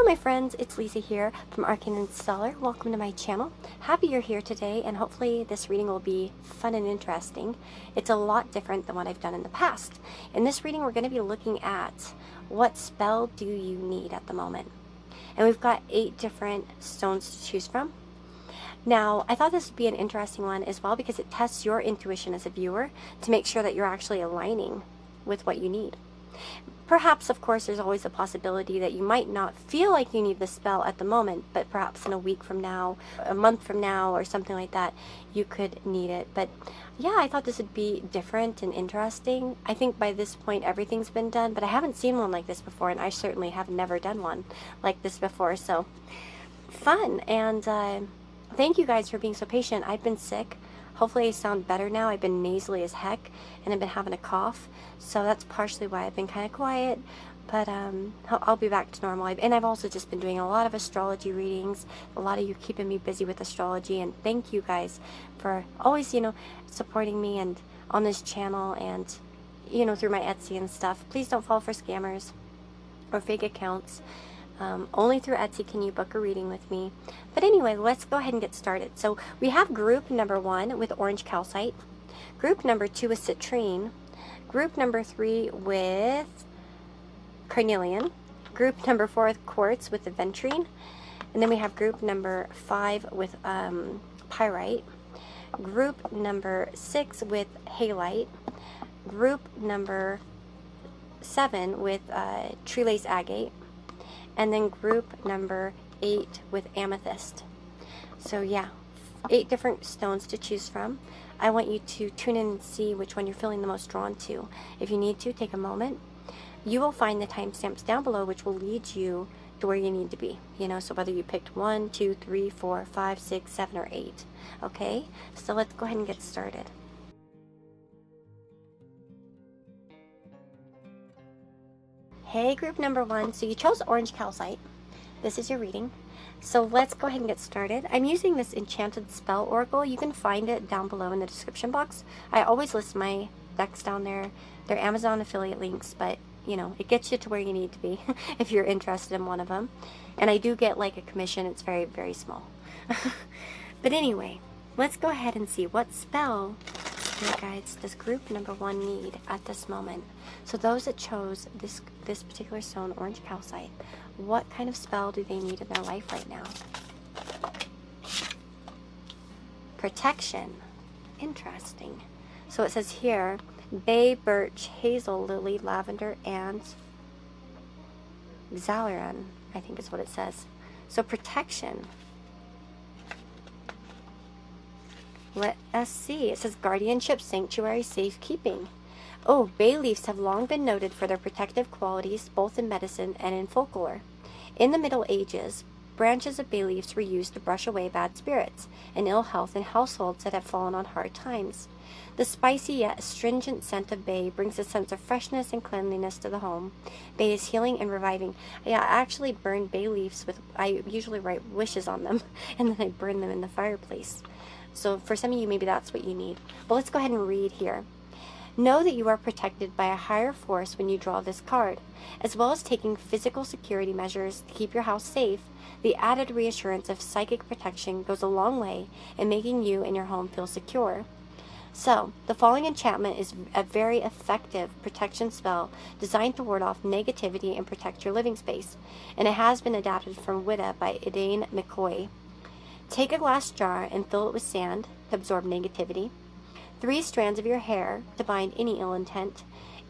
my friends, it's Lisa here from Arcaneandstellar. Welcome to my channel. Happy you're here today, and hopefully this reading will be fun and interesting. It's a lot different than what I've done in the past. In this reading, we're going to be looking at what spell do you need at the moment. And we've got 8 different stones to choose from. Now, I thought this would be an interesting one as well because it tests your intuition as a viewer to make sure that you're actually aligning with what you need. Perhaps, of course, there's always a possibility that you might not feel like you need the spell at the moment, but perhaps in a week from now, a month from now, or something like that, you could need it. But yeah, I thought this would be different and interesting. I think by this point everything's been done, but I haven't seen one like this before, and I certainly have never done one like this before. So fun, and thank you guys for being so patient. I've been sick. Hopefully I sound better now. I've been nasally as heck, and I've been having a cough, so that's partially why I've been kind of quiet, but I'll be back to normal. And I've also just been doing a lot of astrology readings, a lot of you keeping me busy with astrology, and thank you guys for always, supporting me and on this channel and, through my Etsy and stuff. Please don't fall for scammers or fake accounts. Only through Etsy can you book a reading with me. But anyway, let's go ahead and get started. So we have group number 1 with orange calcite, group number 2 with citrine, group number 3 with carnelian, group number 4 with quartz with the aventurine, and then we have group number 5 with pyrite, group number 6 with halite, group number 7 with tree lace agate, and then group number 8 with amethyst. So yeah, 8 different stones to choose from. I want you to tune in and see which one you're feeling the most drawn to. If you need to, take a moment. You will find the timestamps down below which will lead you to where you need to be. So whether you picked 1, 2, 3, 4, 5, 6, 7, or 8. Okay, so let's go ahead and get started. Hey, group number 1, so you chose orange calcite. This is your reading. So let's go ahead and get started. I'm using this enchanted spell oracle. You can find it down below in the description box. I always list my decks down there. They're Amazon affiliate links, but it gets you to where you need to be if you're interested in one of them. And I do get like a commission. It's very, very small. But anyway, let's go ahead and see what spell, spirit guides, does group number 1 need at this moment. So those that chose this particular stone, orange calcite, what kind of spell do they need in their life right now? Protection. Interesting. So it says here, bay, birch, hazel, lily, lavender, and xalaran, I think is what it says. So protection. Let us see. It says guardianship, sanctuary, safekeeping. Oh, bay leaves have long been noted for their protective qualities, both in medicine and in folklore. In the Middle Ages, branches of bay leaves were used to brush away bad spirits and ill health in households that have fallen on hard times. The spicy yet astringent scent of bay brings a sense of freshness and cleanliness to the home. Bay is healing and reviving. Yeah, I actually burn bay leaves I usually write wishes on them, and then I burn them in the fireplace. So for some of you, maybe that's what you need. But let's go ahead and read here. Know that you are protected by a higher force when you draw this card. As well as taking physical security measures to keep your house safe, the added reassurance of psychic protection goes a long way in making you and your home feel secure. So, the following enchantment is a very effective protection spell designed to ward off negativity and protect your living space, and it has been adapted from Wicca by Elaine McCoy. Take a glass jar and fill it with sand to absorb negativity, 3 strands of your hair to bind any ill intent,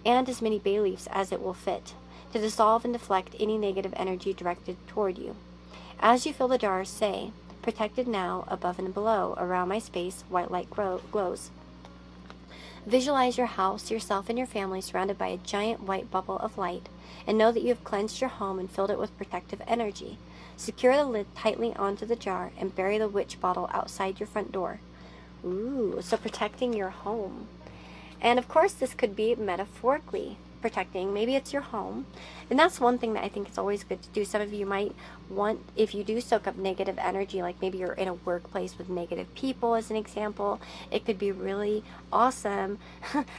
and as many bay leaves as it will fit, to dissolve and deflect any negative energy directed toward you. As you fill the jar, say, protected now, above and below, around my space, white light glows. Visualize your house, yourself, and your family surrounded by a giant white bubble of light, and know that you have cleansed your home and filled it with protective energy. Secure the lid tightly onto the jar and bury the witch bottle outside your front door. Ooh, so protecting your home. And of course, this could be metaphorically protecting. Maybe it's your home. And that's one thing that I think is always good to do. Some of you might want, if you do soak up negative energy, like maybe you're in a workplace with negative people as an example, it could be really awesome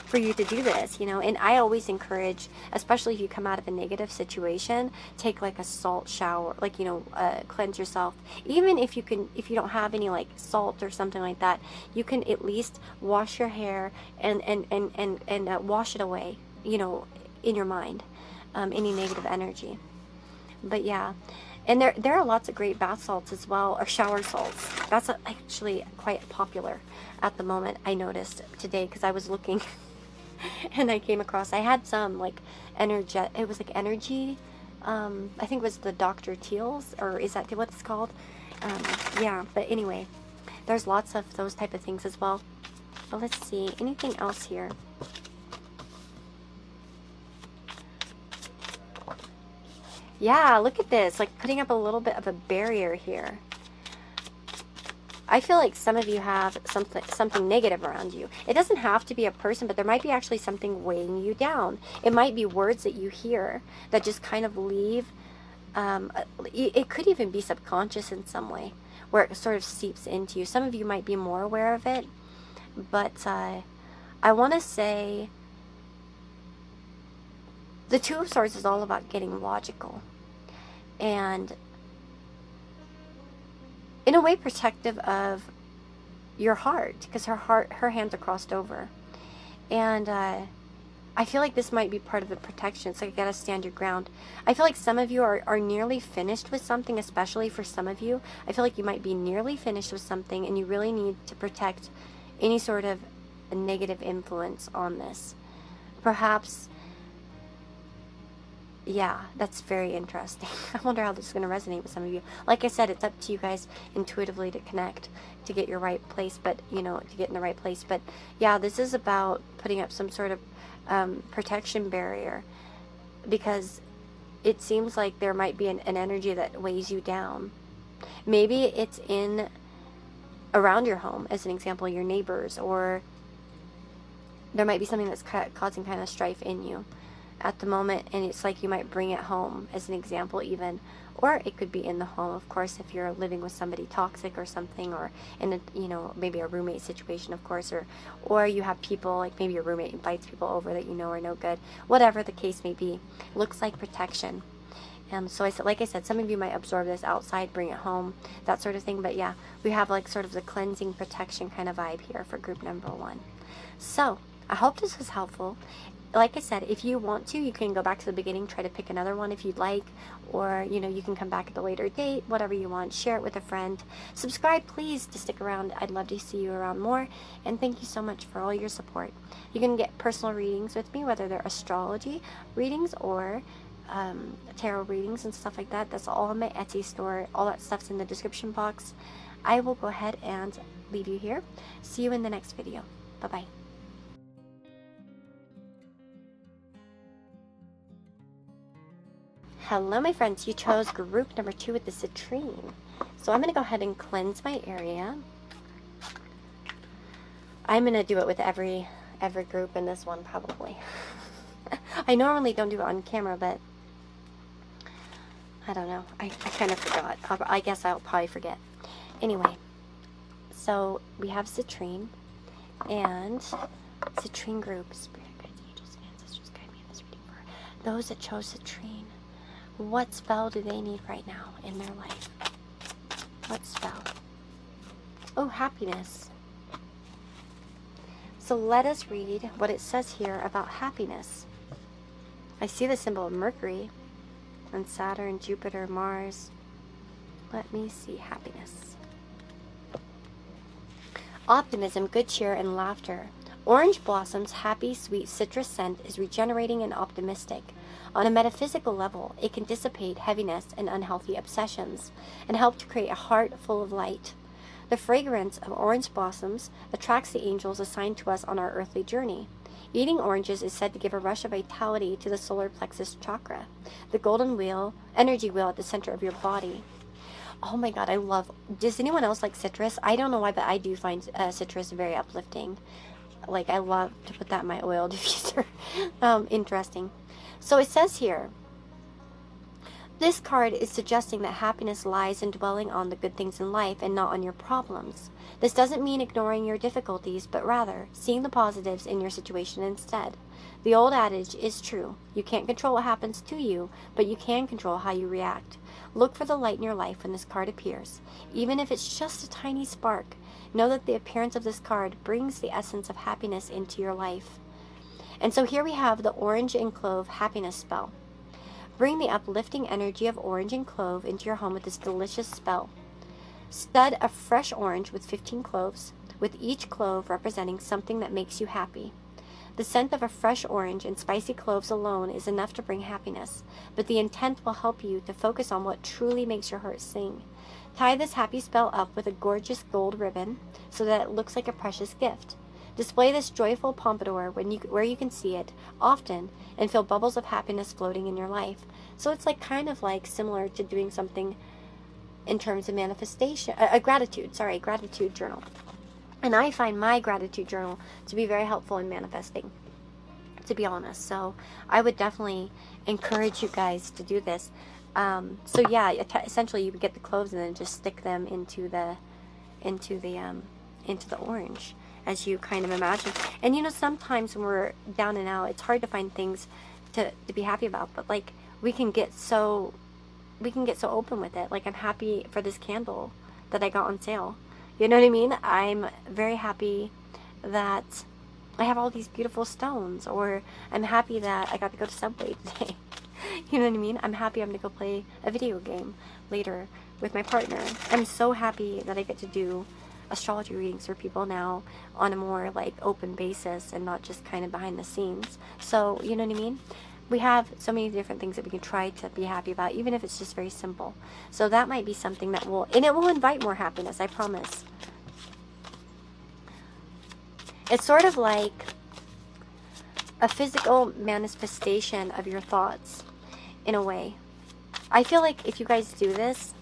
for you to do this, you know. And I always encourage, especially if you come out of a negative situation, take like a salt shower, like, you know, cleanse yourself. Even if you don't have any like salt or something like that, you can at least wash your hair and wash it away, you know, in your mind, any negative energy. But yeah, and there are lots of great bath salts as well, or shower salts. That's actually quite popular at the moment, I noticed today, because I was looking and I came across, I had some like it was like energy, I think it was the Dr. Teal's, or is that what it's called? Yeah, but anyway, there's lots of those type of things as well. But let's see, anything else here? Yeah, look at this, like putting up a little bit of a barrier here. I feel like some of you have something negative around you. It doesn't have to be a person, but there might be actually something weighing you down. It might be words that you hear that just kind of leave, it could even be subconscious in some way, where it sort of seeps into you. Some of you might be more aware of it, but I want to say the Two of Swords is all about getting logical and in a way protective of your heart, because her hands are crossed over. And I feel like this might be part of the protection. So you gotta stand your ground. I feel like some of you are nearly finished with something, especially for some of you. I feel like you might be nearly finished with something and you really need to protect any sort of negative influence on this. Perhaps, yeah, that's very interesting. I wonder how this is going to resonate with some of you. Like I said, it's up to you guys intuitively to connect, to get your right place, but, you know, to get in the right place. But yeah, this is about putting up some sort of protection barrier, because it seems like there might be an energy that weighs you down. Maybe it's in around your home, as an example, your neighbors, or there might be something that's causing kind of strife in you at the moment, and it's like you might bring it home, as an example even. Or it could be in the home, of course, if you're living with somebody toxic or something, or in a, you know, maybe a roommate situation, of course, or you have people, like maybe your roommate invites people over that you know are no good. Whatever the case may be, looks like protection. So I said, like I said, some of you might absorb this outside, bring it home, that sort of thing. But yeah, we have like sort of the cleansing protection kind of vibe here for group number 1. So I hope this was helpful. Like I said, if you want to, you can go back to the beginning, try to pick another one if you'd like, or, you know, you can come back at a later date, whatever you want. Share it with a friend. Subscribe, please, to stick around. I'd love to see you around more, and thank you so much for all your support. You can get personal readings with me, whether they're astrology readings or tarot readings and stuff like that. That's all on my Etsy store. All that stuff's in the description box. I will go ahead and leave you here. See you in the next video. Bye-bye. Hello, my friends. You chose group number 2 with the citrine. So I'm going to go ahead and cleanse my area. I'm going to do it with every group in this one, probably. I normally don't do it on camera, but I don't know. I kind of forgot. I guess I'll probably forget. Anyway, so we have citrine and citrine group. Spirit guides, angels, and ancestors guide me in this reading for those that chose citrine. What spell do they need right now in their life? What spell? Oh, happiness. So let us read what it says here about happiness. I see the symbol of Mercury and Saturn, Jupiter, Mars. Let me see. Happiness. Optimism, good cheer, and laughter. Orange blossoms' happy, sweet citrus scent is regenerating and optimistic. On a metaphysical level, it can dissipate heaviness and unhealthy obsessions and help to create a heart full of light. The fragrance of orange blossoms attracts the angels assigned to us on our earthly journey. Eating oranges is said to give a rush of vitality to the solar plexus chakra, the golden wheel, energy wheel at the center of your body. Oh my god, I love... Does anyone else like citrus? I don't know why, but I do find citrus very uplifting. Like, I love to put that in my oil diffuser. Interesting. So it says here, this card is suggesting that happiness lies in dwelling on the good things in life and not on your problems. This doesn't mean ignoring your difficulties, but rather seeing the positives in your situation instead. The old adage is true. You can't control what happens to you, but you can control how you react. Look for the light in your life when this card appears. Even if it's just a tiny spark, know that the appearance of this card brings the essence of happiness into your life. And so here we have the orange and clove happiness spell. Bring the uplifting energy of orange and clove into your home with this delicious spell. Stud a fresh orange with 15 cloves, with each clove representing something that makes you happy. The scent of a fresh orange and spicy cloves alone is enough to bring happiness, but the intent will help you to focus on what truly makes your heart sing. Tie this happy spell up with a gorgeous gold ribbon so that it looks like a precious gift. Display this joyful pompadour where you can see it often and feel bubbles of happiness floating in your life. So it's like kind of like similar to doing something in terms of manifestation, gratitude journal. And I find my gratitude journal to be very helpful in manifesting, to be honest. So I would definitely encourage you guys to do this. So yeah, essentially you would get the cloves and then just stick them into the orange, as you kind of imagine. And you know, sometimes when we're down and out, it's hard to find things to be happy about, but like we can get so open with it. Like, I'm happy for this candle that I got on sale. You know what I mean? I'm very happy that I have all these beautiful stones, or I'm happy that I got to go to Subway today. You know what I mean? I'm happy I'm going to go play a video game later with my partner. I'm so happy that I get to do astrology readings for people now on a more like open basis and not just kind of behind the scenes. So, you know what I mean? We have so many different things that we can try to be happy about, even if it's just very simple. So that might be something that it will invite more happiness, I promise. It's sort of like a physical manifestation of your thoughts, in a way. I feel like if you guys do this,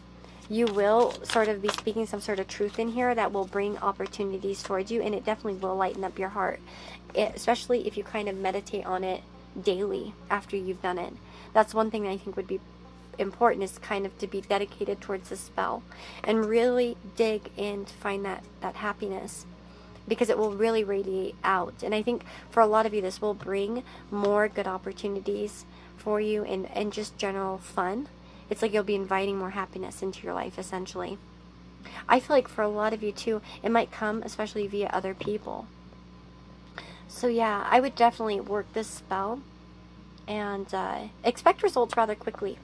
you will sort of be speaking some sort of truth in here that will bring opportunities towards you, and it definitely will lighten up your heart, especially if you kind of meditate on it daily after you've done it. That's one thing that I think would be important, is kind of to be dedicated towards the spell and really dig in to find that happiness, because it will really radiate out. And I think for a lot of you, this will bring more good opportunities for you and just general fun. It's like you'll be inviting more happiness into your life, essentially. I feel like for a lot of you too, it might come especially via other people. So yeah, I would definitely work this spell and expect results rather quickly,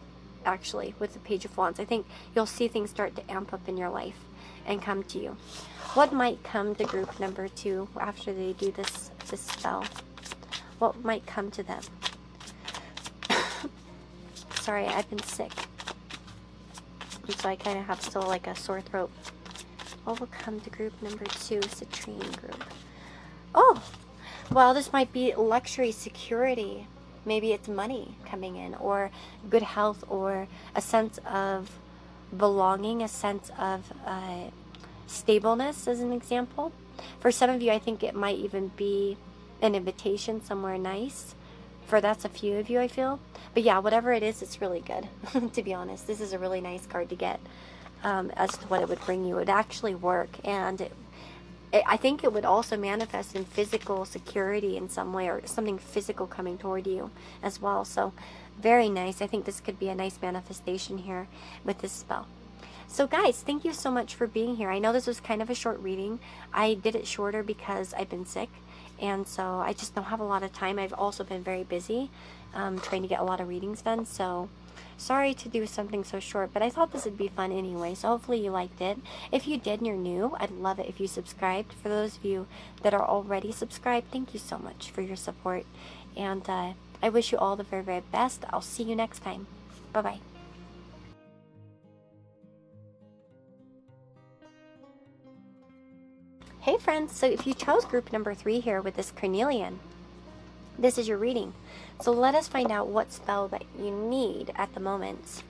actually, with the Page of Wands. I think you'll see things start to amp up in your life and come to you. What might come to group number 2 after they do this spell? What might come to them? Sorry, I've been sick, and so I kind of have still like a sore throat. What will come to group number 2, Citrine group? Oh, well, this might be luxury, security. Maybe it's money coming in, or good health, or a sense of belonging, a sense of stableness, as an example. For some of you, I think it might even be an invitation somewhere nice. That's a few of you, I feel. But yeah, whatever it is, it's really good. To be honest, this is a really nice card to get as to what it would bring you. It would actually work, and I think it would also manifest in physical security in some way, or something physical coming toward you as well. So very nice. I think this could be a nice manifestation here with this spell. So guys, thank you so much for being here. I know this was kind of a short reading. I did it shorter because I've been sick, and so I just don't have a lot of time. I've also been very busy trying to get a lot of readings done, so sorry to do something so short, but I thought this would be fun anyway, so hopefully you liked it. If you did and you're new, I'd love it if you subscribed. For those of you that are already subscribed, thank you so much for your support, and I wish you all the very, very best. I'll see you next time. Bye-bye. Hey friends, so if you chose group number 3 here with this carnelian, this is your reading. So let us find out what spell that you need at the moment.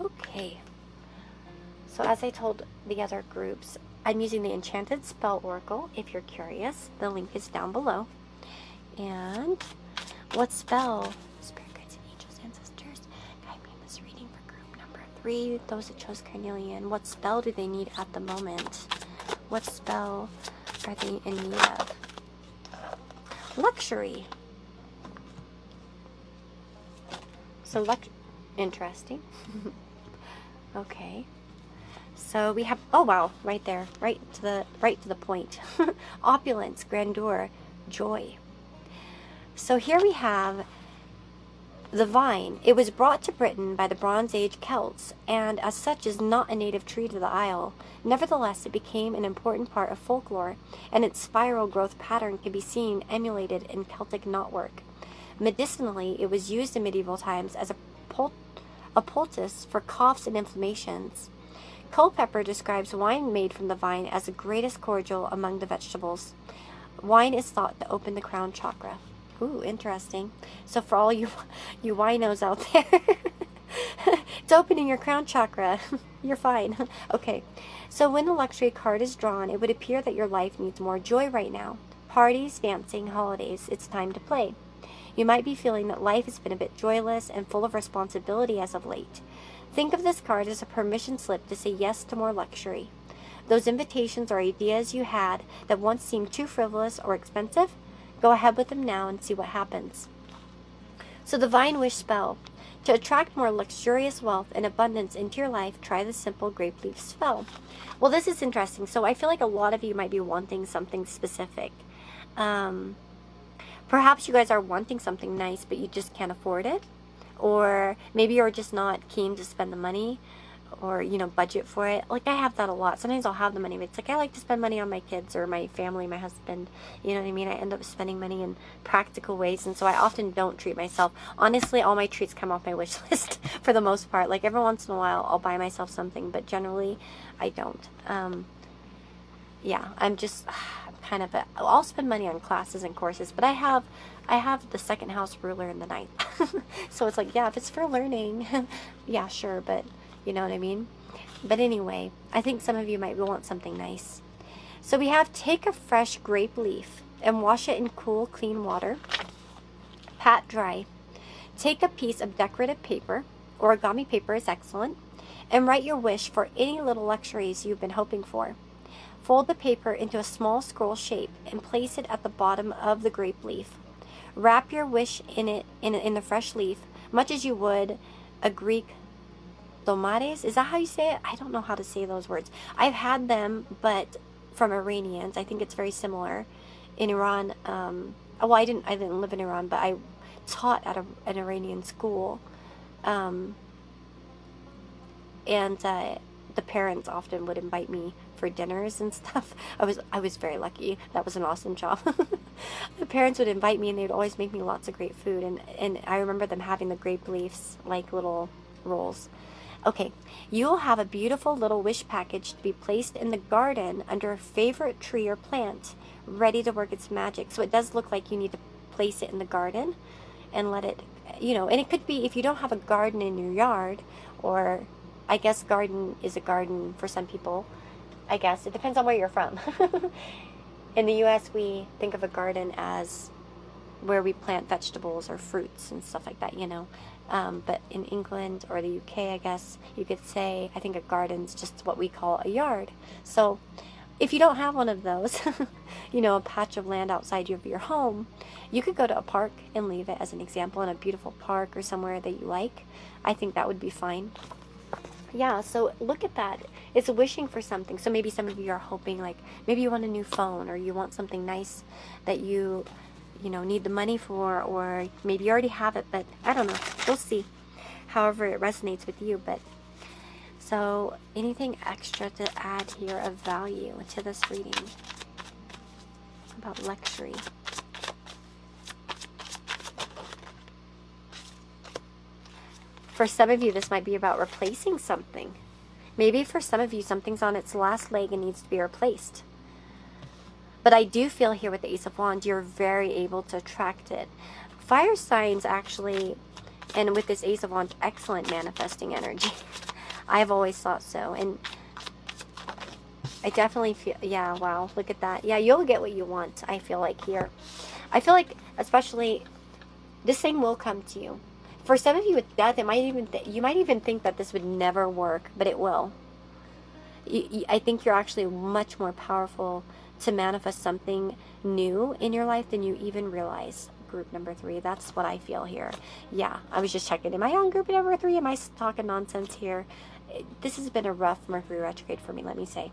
Okay. So as I told the other groups, I'm using the Enchanted Spell Oracle. If you're curious, the link is down below. And what spell? Spirit guides and angels, ancestors, guide me in this reading for group number 3. Those that chose carnelian. What spell do they need at the moment? What spell are they in need of? Luxury. So interesting. Okay. So we have, oh wow, right there, right to the point. Opulence, grandeur, joy. So here we have the vine. It was brought to Britain by the Bronze Age Celts, and as such is not a native tree to the Isle. Nevertheless, it became an important part of folklore, and its spiral growth pattern can be seen emulated in Celtic knotwork. Medicinally, it was used in medieval times as a poultice for coughs and inflammations. Culpeper describes wine made from the vine as the greatest cordial among the vegetables. Wine is thought to open the crown chakra. Ooh, interesting. So for all you winos out there, it's opening your crown chakra. You're fine. Okay. So when the luxury card is drawn, it would appear that your life needs more joy right now. Parties, dancing, holidays, it's time to play. You might be feeling that life has been a bit joyless and full of responsibility as of late. Think of this card as a permission slip to say yes to more luxury. Those invitations or ideas you had that once seemed too frivolous or expensive, go ahead with them now and see what happens. So the Vine Wish spell. To attract more luxurious wealth and abundance into your life, try the simple grape leaf spell. Well, this is interesting. So I feel like a lot of you might be wanting something specific. Perhaps you guys are wanting something nice, but you just can't afford it. Or maybe you're just not keen to spend the money or, you know, budget for it. Like, I have that a lot. Sometimes I'll have the money, but it's like I like to spend money on my kids or my family, my husband. You know what I mean? I end up spending money in practical ways, and so I often don't treat myself. Honestly, all my treats come off my wish list for the most part. Like, every once in a while, I'll buy myself something, but generally, I don't. Yeah, I'm just kind of I'll spend money on classes and courses, but I have the second house ruler in the ninth. So it's like, yeah, if it's for learning, yeah, sure, but you know what I mean? But anyway, I think some of you might want something nice. So we have, take a fresh grape leaf and wash it in cool, clean water. Pat dry. Take a piece of decorative paper, origami paper is excellent, and write your wish for any little luxuries you've been hoping for. Fold the paper into a small scroll shape and place it at the bottom of the grape leaf. Wrap your wish in the fresh leaf, much as you would a Greek domares. Is that how you say it? I don't know how to say those words. I've had them, but from Iranians. I think it's very similar. In Iran, well, I didn't live in Iran, but I taught at an Iranian school. And the parents often would invite me for dinners and stuff. I was very lucky. That was an awesome job. The parents would invite me, and they would always make me lots of great food. And I remember them having the grape leaves, like little rolls. Okay, you'll have a beautiful little wish package to be placed in the garden under a favorite tree or plant, ready to work its magic. So it does look like you need to place it in the garden and let it, you know, and it could be, if you don't have a garden in your yard, or I guess garden is a garden for some people. I guess it depends on where you're from. In the US, we think of a garden as where we plant vegetables or fruits and stuff like that, you know. But in England or the UK, I guess you could say, I think a garden's just what we call a yard. So if you don't have one of those, you know, a patch of land outside of your home, you could go to a park and leave it as an example, in a beautiful park or somewhere that you like. I think that would be fine. Yeah, so look at that. It's wishing for something. So maybe some of you are hoping, like, maybe you want a new phone, or you want something nice that you know, need the money for, or maybe you already have it, but I don't know. We'll see. However it resonates with you. But so anything extra to add here of value to this reading about luxury? For some of you, this might be about replacing something. Maybe for some of you, something's on its last leg and needs to be replaced. But I do feel here with the Ace of Wands, you're very able to attract it. Fire signs actually, and with this Ace of Wands, excellent manifesting energy. I've always thought so. And I definitely feel, yeah, wow, look at that. Yeah, you'll get what you want, I feel like here. I feel like, especially, this thing will come to you. For some of you with death, it might even you might even think that this would never work, but it will. I think you're actually much more powerful to manifest something new in your life than you even realize. Group number 3, that's what I feel here. Yeah, I was just checking. Am I on group number 3? Am I talking nonsense here? This has been a rough Mercury retrograde for me, let me say.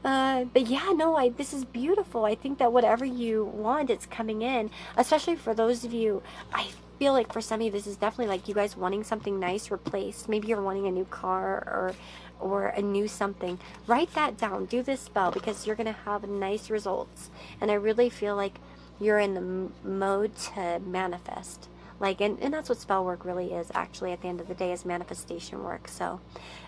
But yeah, no, this is beautiful. I think that whatever you want, it's coming in. Especially for those of you, I feel like for some of you, this is definitely like you guys wanting something nice replaced. Maybe you're wanting a new car or a new something. Write that down. Do this spell because you're going to have nice results. And I really feel like you're in the mode to manifest. Like, and that's what spell work really is, actually, at the end of the day, is manifestation work. So,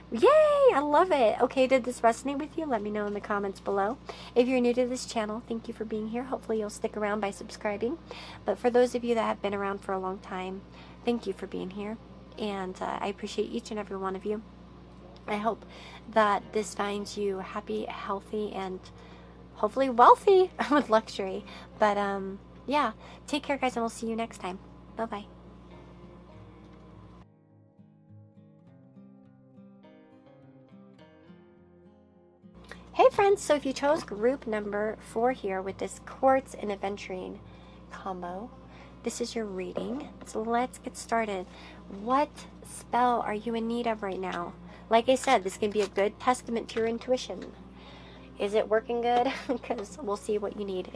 yay! I love it. Okay, did this resonate with you? Let me know in the comments below. If you're new to this channel, thank you for being here. Hopefully you'll stick around by subscribing. But for those of you that have been around for a long time, thank you for being here. And I appreciate each and every one of you. I hope that this finds you happy, healthy, and hopefully wealthy with luxury. But yeah, take care, guys, and we'll see you next time. Bye-bye. Hey friends, so if you chose group number 4 here with this quartz and aventurine combo, this is your reading. So let's get started. What spell are you in need of right now? Like I said, this can be a good testament to your intuition. Is it working good? Because we'll see what you need.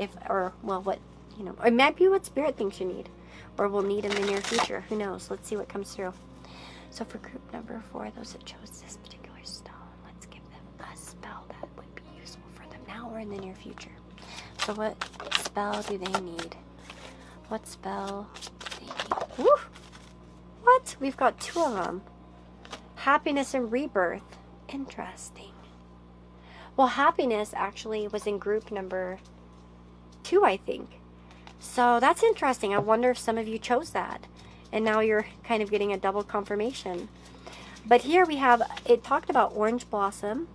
What, you know, it might be what spirit thinks you need. Or will need in the near future. Who knows? Let's see what comes through. So for group number 4, those that chose this particular stone, let's give them a spell that would be useful for them now or in the near future. So what spell do they need? What spell do they need? Woo! What? We've got 2 of them. Happiness and rebirth. Interesting. Well, happiness actually was in group number 2, I think. So that's interesting. I wonder if some of you chose that. And now you're kind of getting a double confirmation. But here we have, it talked about orange blossom.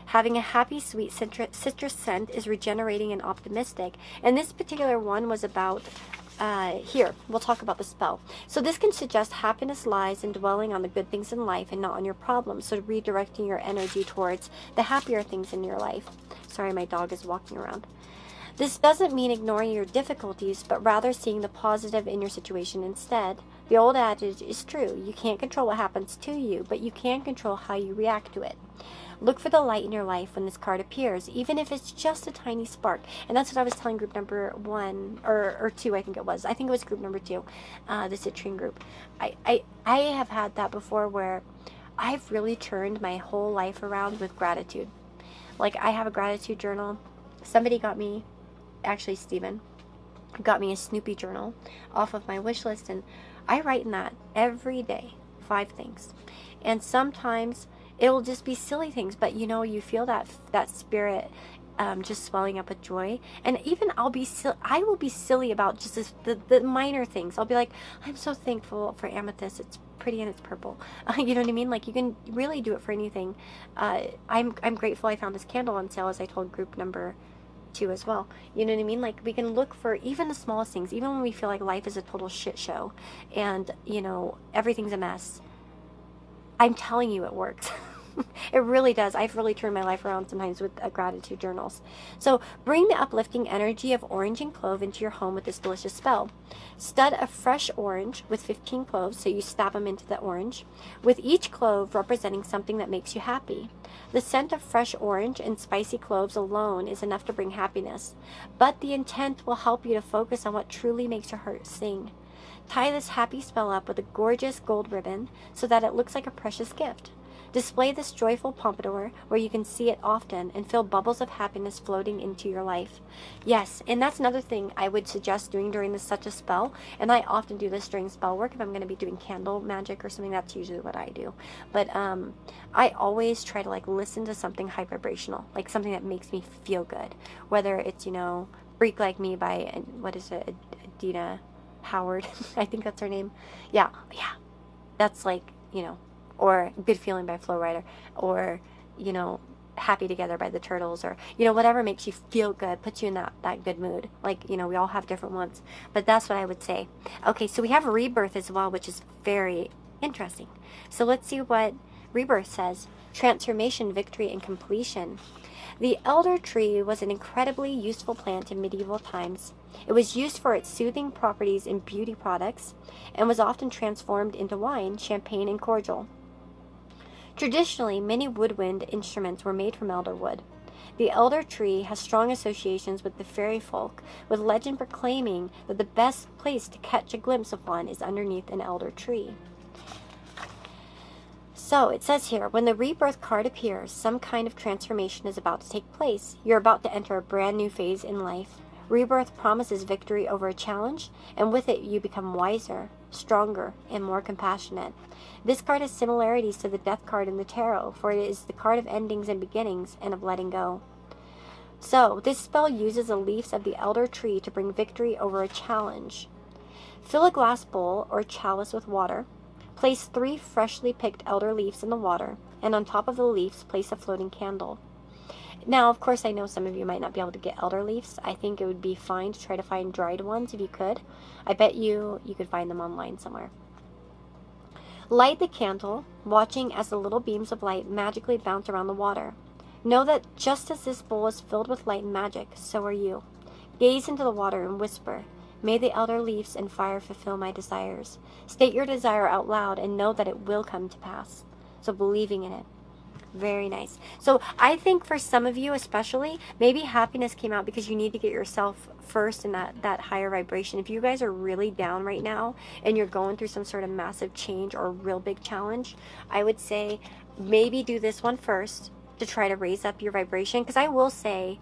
Having a happy, sweet citrus scent is regenerating and optimistic. And this particular one was about, here, we'll talk about the spell. So this can suggest happiness lies in dwelling on the good things in life and not on your problems. So redirecting your energy towards the happier things in your life. Sorry, my dog is walking around. This doesn't mean ignoring your difficulties, but rather seeing the positive in your situation instead. The old adage is true. You can't control what happens to you, but you can control how you react to it. Look for the light in your life when this card appears, even if it's just a tiny spark. And that's what I was telling group number 1, or 2, I think it was. I think it was group number 2, the citrine group. I have had that before where I've really turned my whole life around with gratitude. Like, I have a gratitude journal. Somebody got me, actually Steven, got me a Snoopy journal off of my wish list, and I write in that every day 5 things. And sometimes it'll just be silly things, but you know, you feel that spirit just swelling up with joy. And even I will be silly about just the minor things. I'll be like, I'm so thankful for amethyst. It's pretty and it's purple. You know what I mean? Like, you can really do it for anything. I'm grateful I found this candle on sale, as I told group number 2 as well. You know what I mean? Like, we can look for even the smallest things, even when we feel like life is a total shit show and, you know, everything's a mess. I'm telling you, it works. It really does. I've really turned my life around sometimes with gratitude journals. So bring the uplifting energy of orange and clove into your home with this delicious spell. Stud a fresh orange with 15 cloves, so you stab them into the orange, with each clove representing something that makes you happy. The scent of fresh orange and spicy cloves alone is enough to bring happiness, but the intent will help you to focus on what truly makes your heart sing. Tie this happy spell up with a gorgeous gold ribbon so that it looks like a precious gift. Display this joyful pompadour where you can see it often and feel bubbles of happiness floating into your life. Yes, and that's another thing I would suggest doing during such a spell, and I often do this during spell work. If I'm going to be doing candle magic or something, that's usually what I do. But I always try to like listen to something high vibrational, like something that makes me feel good. Whether it's, you know, Freak Like Me by, what is it, Adina Howard, I think that's her name. Yeah, that's like, you know, or Good Feeling by Flow Rider, or, you know, happy together by the turtles, or, you know, whatever makes you feel good, puts you in that good mood. Like, you know, we all have different ones, but that's what I would say. Okay, so we have rebirth as well, which is very interesting. So let's see what rebirth says. Transformation, victory, and completion. The elder tree was an incredibly useful plant in medieval times. It was used for its soothing properties in beauty products and was often transformed into wine, champagne, and cordial. Traditionally, many woodwind instruments were made from elder wood. The elder tree has strong associations with the fairy folk, with legend proclaiming that the best place to catch a glimpse of one is underneath an elder tree. So it says here, when the rebirth card appears, some kind of transformation is about to take place. You're about to enter a brand new phase in life. Rebirth promises victory over a challenge, and with it you become wiser, stronger, and more compassionate. This card has similarities to the death card in the tarot, for it is the card of endings and beginnings and of letting go. So this spell uses the leaves of the elder tree to bring victory over a challenge. Fill a glass bowl or chalice with water. Place 3 freshly picked elder leaves in the water, and on top of the leaves place a floating candle. Now, of course, I know some of you might not be able to get elder leaves. I think it would be fine to try to find dried ones if you could. I bet you could find them online somewhere. Light the candle, watching as the little beams of light magically bounce around the water. Know that just as this bowl is filled with light and magic, so are you. Gaze into the water and whisper, "May the elder leaves and fire fulfill my desires." State your desire out loud and know that it will come to pass. So believing in it. Very nice. So I think for some of you especially, maybe happiness came out because you need to get yourself first in that higher vibration. If you guys are really down right now and you're going through some sort of massive change or a real big challenge, I would say maybe do this one first to try to raise up your vibration. Because I will say,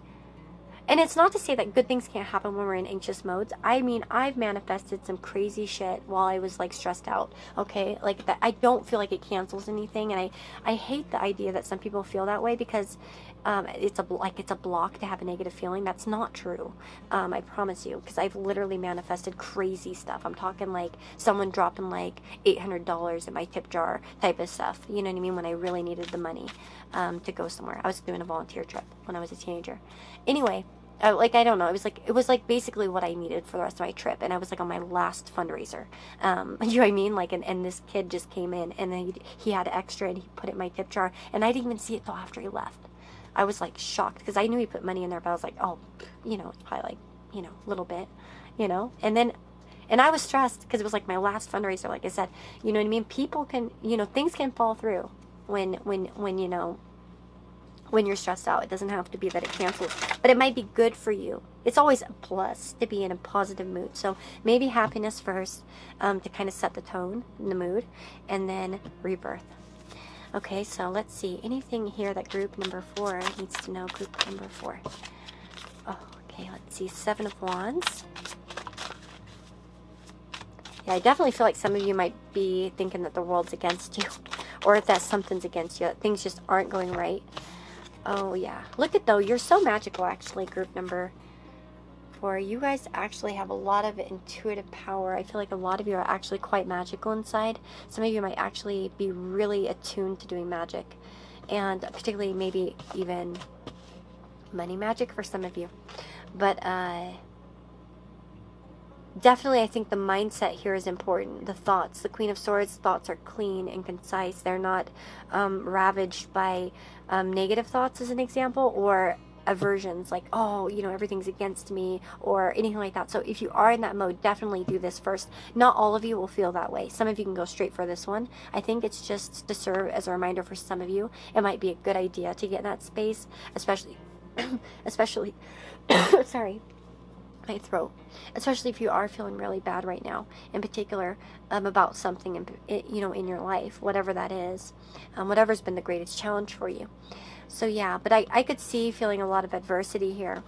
and it's not to say that good things can't happen when we're in anxious modes. I mean, I've manifested some crazy shit while I was like stressed out. Okay, like that. I don't feel like it cancels anything, and I hate the idea that some people feel that way because it's a block to have a negative feeling. That's not true. I promise you, because I've literally manifested crazy stuff. I'm talking like someone dropping like $800 in my tip jar type of stuff. You know what I mean? When I really needed the money to go somewhere. I was doing a volunteer trip when I was a teenager. Anyway. I don't know. It was like basically what I needed for the rest of my trip, and I was like on my last fundraiser. You know what I mean? Like, and this kid just came in, and then he had extra, and he put it in my tip jar, and I didn't even see it till after he left. I was like shocked because I knew he put money in there, but I was like, oh, you know, it's probably like, you know, a little bit, you know. And I was stressed because it was like my last fundraiser. Like I said, you know what I mean? People can, you know, things can fall through when you know. When you're stressed out. It doesn't have to be that it cancels, but it might be good for you. It's always a plus to be in a positive mood. So maybe happiness first, to kind of set the tone and the mood, and then rebirth. Okay, so let's see. Anything here that group number 4 needs to know? Group number 4. Oh, okay, let's see. 7 of Wands. Yeah, I definitely feel like some of you might be thinking that the world's against you, or that something's against you, that things just aren't going right. Oh, yeah. Look at, though, you're so magical, actually, group number 4. You guys actually have a lot of intuitive power. I feel like a lot of you are actually quite magical inside. Some of you might actually be really attuned to doing magic. And particularly maybe even money magic for some of you. But, definitely, I think the mindset here is important. The thoughts. The Queen of Swords thoughts are clean and concise. They're not ravaged by negative thoughts, as an example, or aversions like, oh, you know, everything's against me, or anything like that. So if you are in that mode, definitely do this first. Not all of you will feel that way. Some of you can go straight for this one. I think it's just to serve as a reminder for some of you. It might be a good idea to get in that space, especially sorry, my throat, especially if you are feeling really bad right now, in particular, about something you know, in your life, whatever that is, whatever's been the greatest challenge for you. So yeah, but I could see feeling a lot of adversity here,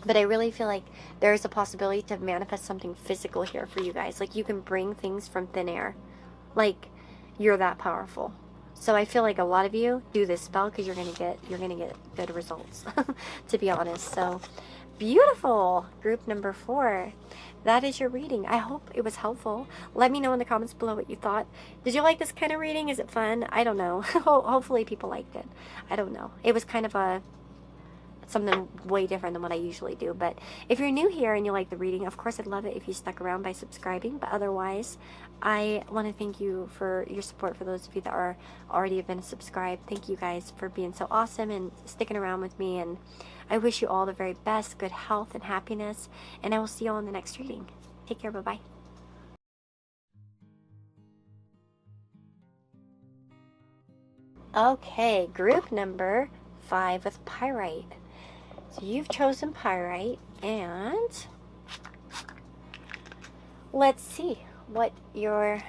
but I really feel like there's a possibility to manifest something physical here for you guys. Like, you can bring things from thin air, like you're that powerful. So I feel like a lot of you do this spell because you're gonna get good results, to be honest. So Beautiful. Group number 4. That is your reading. I hope it was helpful. Let me know in the comments below what you thought. Did you like this kind of reading? Is it fun? I don't know. Hopefully people liked it. I don't know. It was kind of something way different than what I usually do. But if you're new here and you like the reading, of course I'd love it if you stuck around by subscribing. But otherwise, I want to thank you for your support. For those of you that are already have been subscribed, thank you guys for being so awesome and sticking around with me. And I wish you all the very best, good health and happiness, and I will see you all in the next reading. Take care, bye-bye. Okay, group number 5 with Pyrite. So you've chosen Pyrite, and let's see what your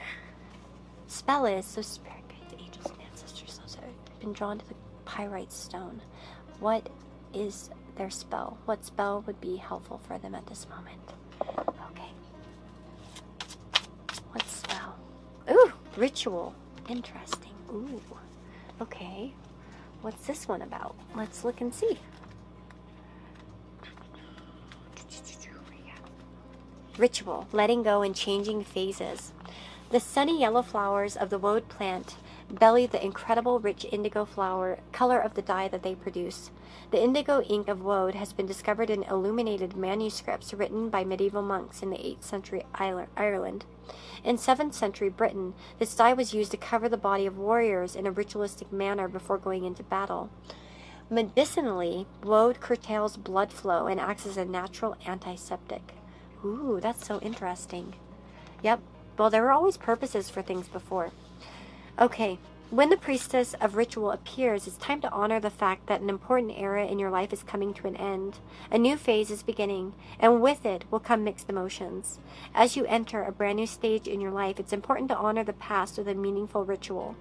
spell is. So spirit guides, angels, and ancestors, those that have been drawn to the Pyrite stone. What is their spell? What spell would be helpful for them at this moment? Okay. What spell? Ooh, ritual. Interesting. Ooh. Okay. What's this one about? Let's look and see. Ritual. Letting go and changing phases. The sunny yellow flowers of the woad plant belly the incredible rich indigo flower color of the dye that they produce. The indigo ink of woad has been discovered in illuminated manuscripts written by medieval monks in the 8th century Ireland. In 7th century Britain, this dye was used to cover the body of warriors in a ritualistic manner before going into battle. Medicinally, woad curtails blood flow and acts as a natural antiseptic. Ooh, that's so interesting. Yep. Well, there were always purposes for things before. Okay, when the priestess of ritual appears, it's time to honor the fact that an important era in your life is coming to an end. A new phase is beginning, and with it will come mixed emotions. As you enter a brand new stage in your life, it's important to honor the past with a meaningful ritual.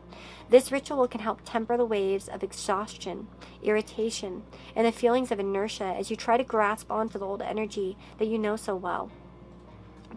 This ritual can help temper the waves of exhaustion, irritation, and the feelings of inertia as you try to grasp onto the old energy that you know so well.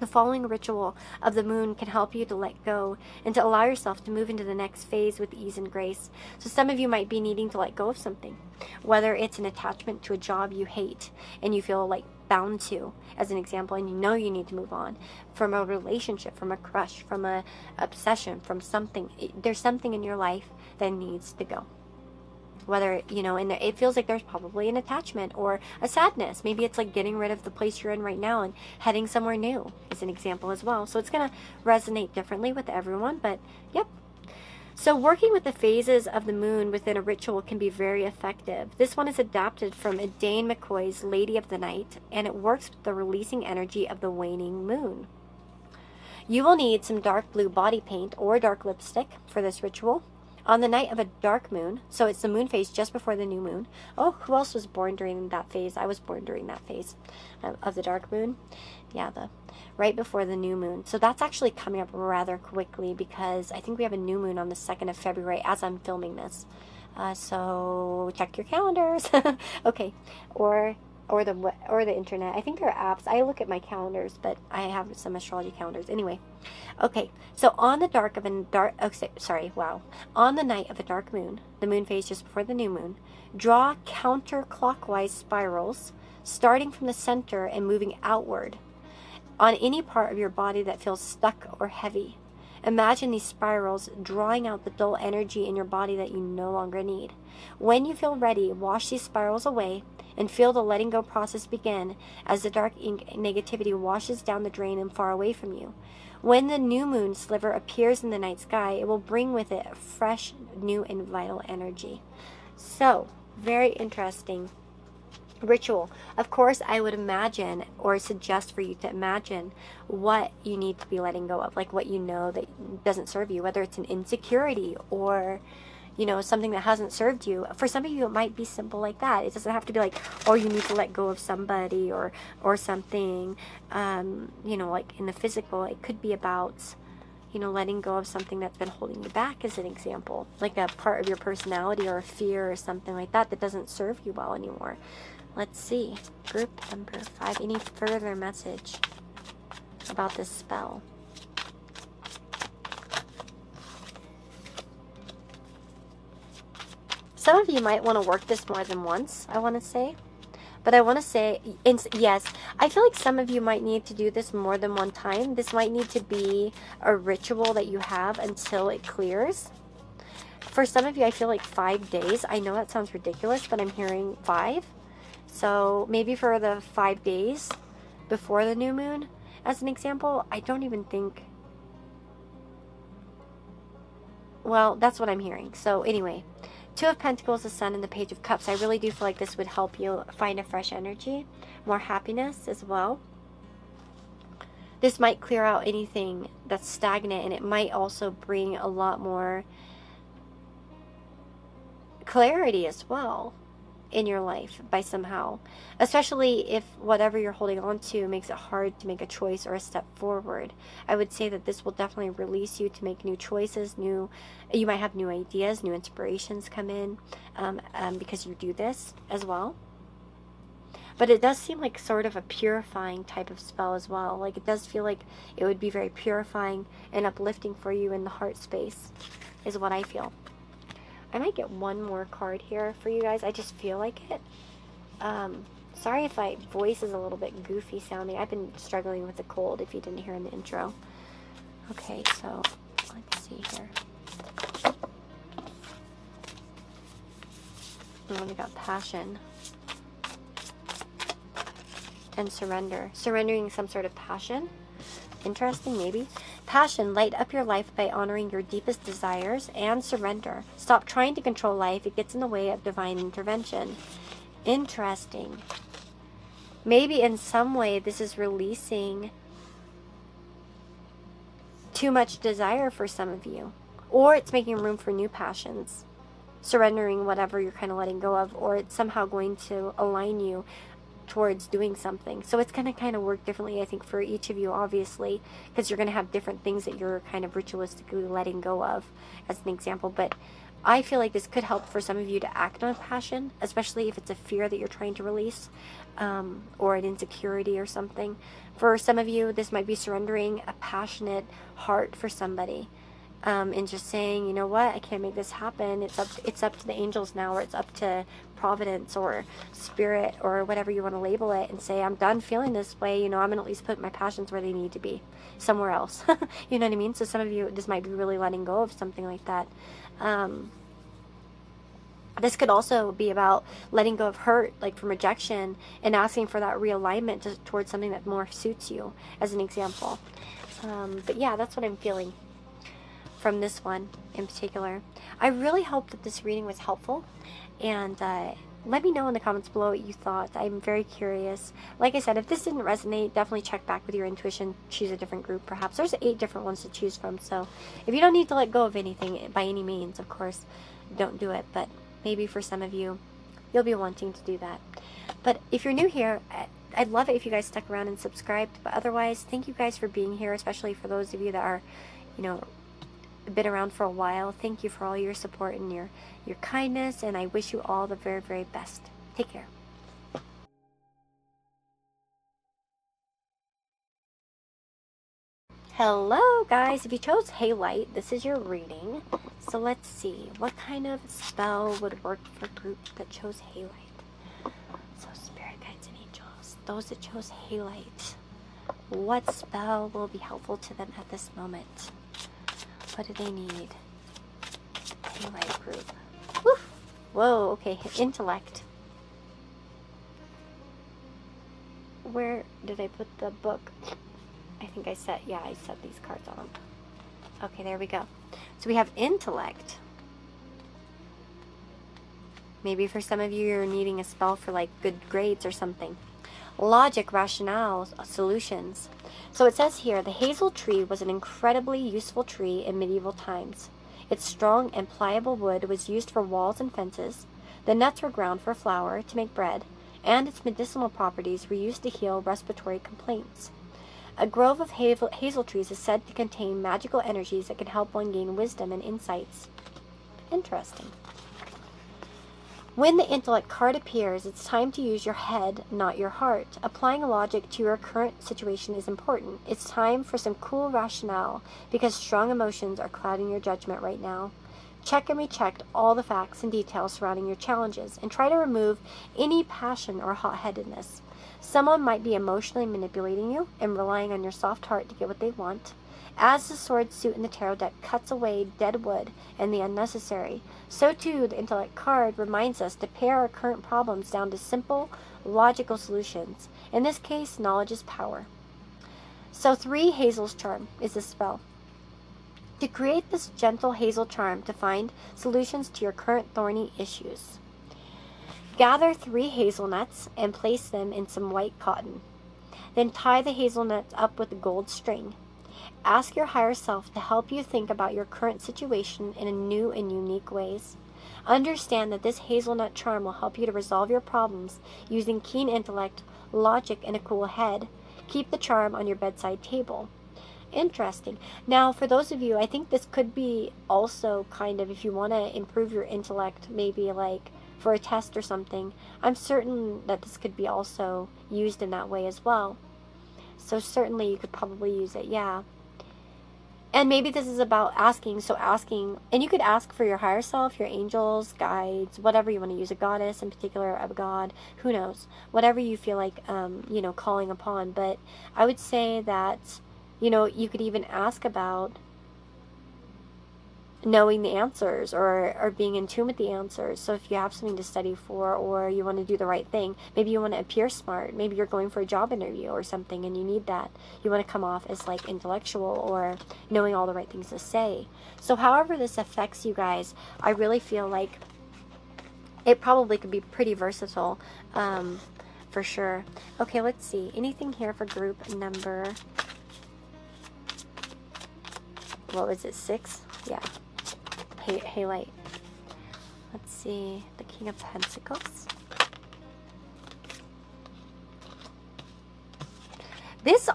The following ritual of the moon can help you to let go and to allow yourself to move into the next phase with ease and grace. So some of you might be needing to let go of something, whether it's an attachment to a job you hate and you feel like bound to, as an example, and you know you need to move on, from a relationship, from a crush, from a obsession, from something. There's something in your life that needs to go. Whether, you know, and it feels like there's probably an attachment or a sadness. Maybe it's like getting rid of the place you're in right now and heading somewhere new is an example as well. So it's going to resonate differently with everyone, but yep. So working with the phases of the moon within a ritual can be very effective. This one is adapted from Dane McCoy's Lady of the Night, and it works with the releasing energy of the waning moon. You will need some dark blue body paint or dark lipstick for this ritual. On the night of a dark moon, so it's the moon phase just before the new moon. Oh, who else was born during that phase? I was born during that phase of the dark moon. Yeah, right before the new moon. So that's actually coming up rather quickly because I think we have a new moon on the 2nd of February as I'm filming this. So check your calendars. Okay, or the internet. I think there are apps. I look at my calendars, but I have some astrology calendars. Anyway, okay. So on the on the night of a dark moon, the moon phase just before the new moon, draw counterclockwise spirals, starting from the center and moving outward on any part of your body that feels stuck or heavy. Imagine these spirals drawing out the dull energy in your body that you no longer need. When you feel ready, wash these spirals away and feel the letting go process begin as the dark ink negativity washes down the drain and far away from you. When the new moon sliver appears in the night sky, it will bring with it a fresh, new, and vital energy. So, very interesting ritual. Of course, I would imagine or suggest for you to imagine what you need to be letting go of, like what you know that doesn't serve you, whether it's an insecurity or, you know, something that hasn't served you. For some of you, it might be simple like that. It doesn't have to be like, oh, you need to let go of somebody or something, you know, like in the physical. It could be about, you know, letting go of something that's been holding you back, as an example, like a part of your personality or a fear or something like that that doesn't serve you well anymore. Let's see. Group number 5. Any further message about this spell? Some of you might want to work this more than once, I want to say. But I want to say, yes, I feel like some of you might need to do this more than one time. This might need to be a ritual that you have until it clears. For some of you, I feel like 5 days. I know that sounds ridiculous, but I'm hearing 5. So maybe for the 5 days before the new moon, as an example, I don't even think... Well, that's what I'm hearing. So anyway, Two of Pentacles, the Sun, and the Page of Cups. I really do feel like this would help you find a fresh energy, more happiness as well. This might clear out anything that's stagnant, and it might also bring a lot more clarity as well in your life by somehow, especially if whatever you're holding on to makes it hard to make a choice or a step forward. I would say that this will definitely release you to make new choices, you might have new ideas, new inspirations come in because you do this as well. But it does seem like sort of a purifying type of spell as well. Like, it does feel like it would be very purifying and uplifting for you in the heart space, is what I feel. I might get one more card here for you guys. I just feel like it. Sorry if my voice is a little bit goofy sounding. I've been struggling with a cold, if you didn't hear in the intro. Okay, so let's see here. Oh, we got passion and surrender. Surrendering some sort of passion. Interesting, maybe. Passion, light up your life by honoring your deepest desires, and surrender. Stop trying to control life. It gets in the way of divine intervention. Interesting. Maybe in some way this is releasing too much desire for some of you. Or it's making room for new passions. Surrendering whatever you're kind of letting go of. Or it's somehow going to align you towards doing something. So it's going to kind of work differently, I think, for each of you, obviously, because you're going to have different things that you're kind of ritualistically letting go of, as an example. But I feel like this could help for some of you to act on passion, especially if it's a fear that you're trying to release, or an insecurity or something. For some of you, this might be surrendering a passionate heart for somebody, and just saying, you know what, I can't make this happen. It's up to the angels now, or it's up to Providence or Spirit or whatever you want to label it, and say, I'm done feeling this way. You know, I'm gonna at least put my passions where they need to be, somewhere else. You know what I mean? So some of you, this might be really letting go of something like that. This could also be about letting go of hurt, like from rejection, and asking for that realignment towards something that more suits you, as an example. But yeah, that's what I'm feeling from this one in particular. I really hope that this reading was helpful, and let me know in the comments below what you thought. I'm very curious. Like I said, if this didn't resonate, definitely check back with your intuition, choose a different group perhaps. There's 8 different ones to choose from, so if you don't need to let go of anything by any means, of course, don't do it, but maybe for some of you, you'll be wanting to do that. But if you're new here, I'd love it if you guys stuck around and subscribed, but otherwise, thank you guys for being here, especially for those of you that are, you know, been around for a while. Thank you for all your support and your kindness, and I wish you all the very, very best. Take care. Hello guys, if you chose Halite, this is your reading. So let's see, what kind of spell would work for a group that chose Halite? So spirit guides and angels, those that chose Halite, what spell will be helpful to them at this moment? What do they need? Halite group. Woo! Whoa, okay, intellect. Where did I put the book? I think I set, yeah, I set these cards on them. Okay, there we go. So we have intellect. Maybe for some of you, you're needing a spell for like good grades or something. Logic, rationale, solutions. So it says here, the hazel tree was an incredibly useful tree in medieval times. Its strong and pliable wood was used for walls and fences. The nuts were ground for flour to make bread, and its medicinal properties were used to heal respiratory complaints. A grove of hazel trees is said to contain magical energies that can help one gain wisdom and insights. Interesting. When the intellect card appears, it's time to use your head, not your heart. Applying logic to your current situation is important. It's time for some cool rationale, because strong emotions are clouding your judgment right now. Check and recheck all the facts and details surrounding your challenges and try to remove any passion or hot-headedness. Someone might be emotionally manipulating you and relying on your soft heart to get what they want. As the sword suit in the tarot deck cuts away dead wood and the unnecessary, so too the intellect card reminds us to pare our current problems down to simple, logical solutions. In this case, knowledge is power. So 3 Hazel's Charm is the spell. To create this gentle hazel charm to find solutions to your current thorny issues. Gather 3 hazelnuts and place them in some white cotton. Then tie the hazelnuts up with a gold string. Ask your higher self to help you think about your current situation in new and unique ways. Understand that this hazelnut charm will help you to resolve your problems using keen intellect, logic, and a cool head. Keep the charm on your bedside table. Interesting. Now, for those of you, I think this could be also kind of, if you want to improve your intellect, maybe like for a test or something, I'm certain that this could be also used in that way as well. So certainly you could probably use it, yeah. And maybe this is about asking, and you could ask for your higher self, your angels, guides, whatever you want to use, a goddess in particular, a god, who knows, whatever you feel like, calling upon. But I would say that, you could even ask about knowing the answers or being in tune with the answers. So if you have something to study for, or you want to do the right thing, maybe you want to appear smart, maybe you're going for a job interview or something and you need that, you want to come off as like intellectual or knowing all the right things to say. So however this affects you guys, I really feel like it probably could be pretty versatile, for sure. Okay, let's see, anything here for group number, what was it, 6? Yeah. Halite. Let's see, the King of Pentacles. This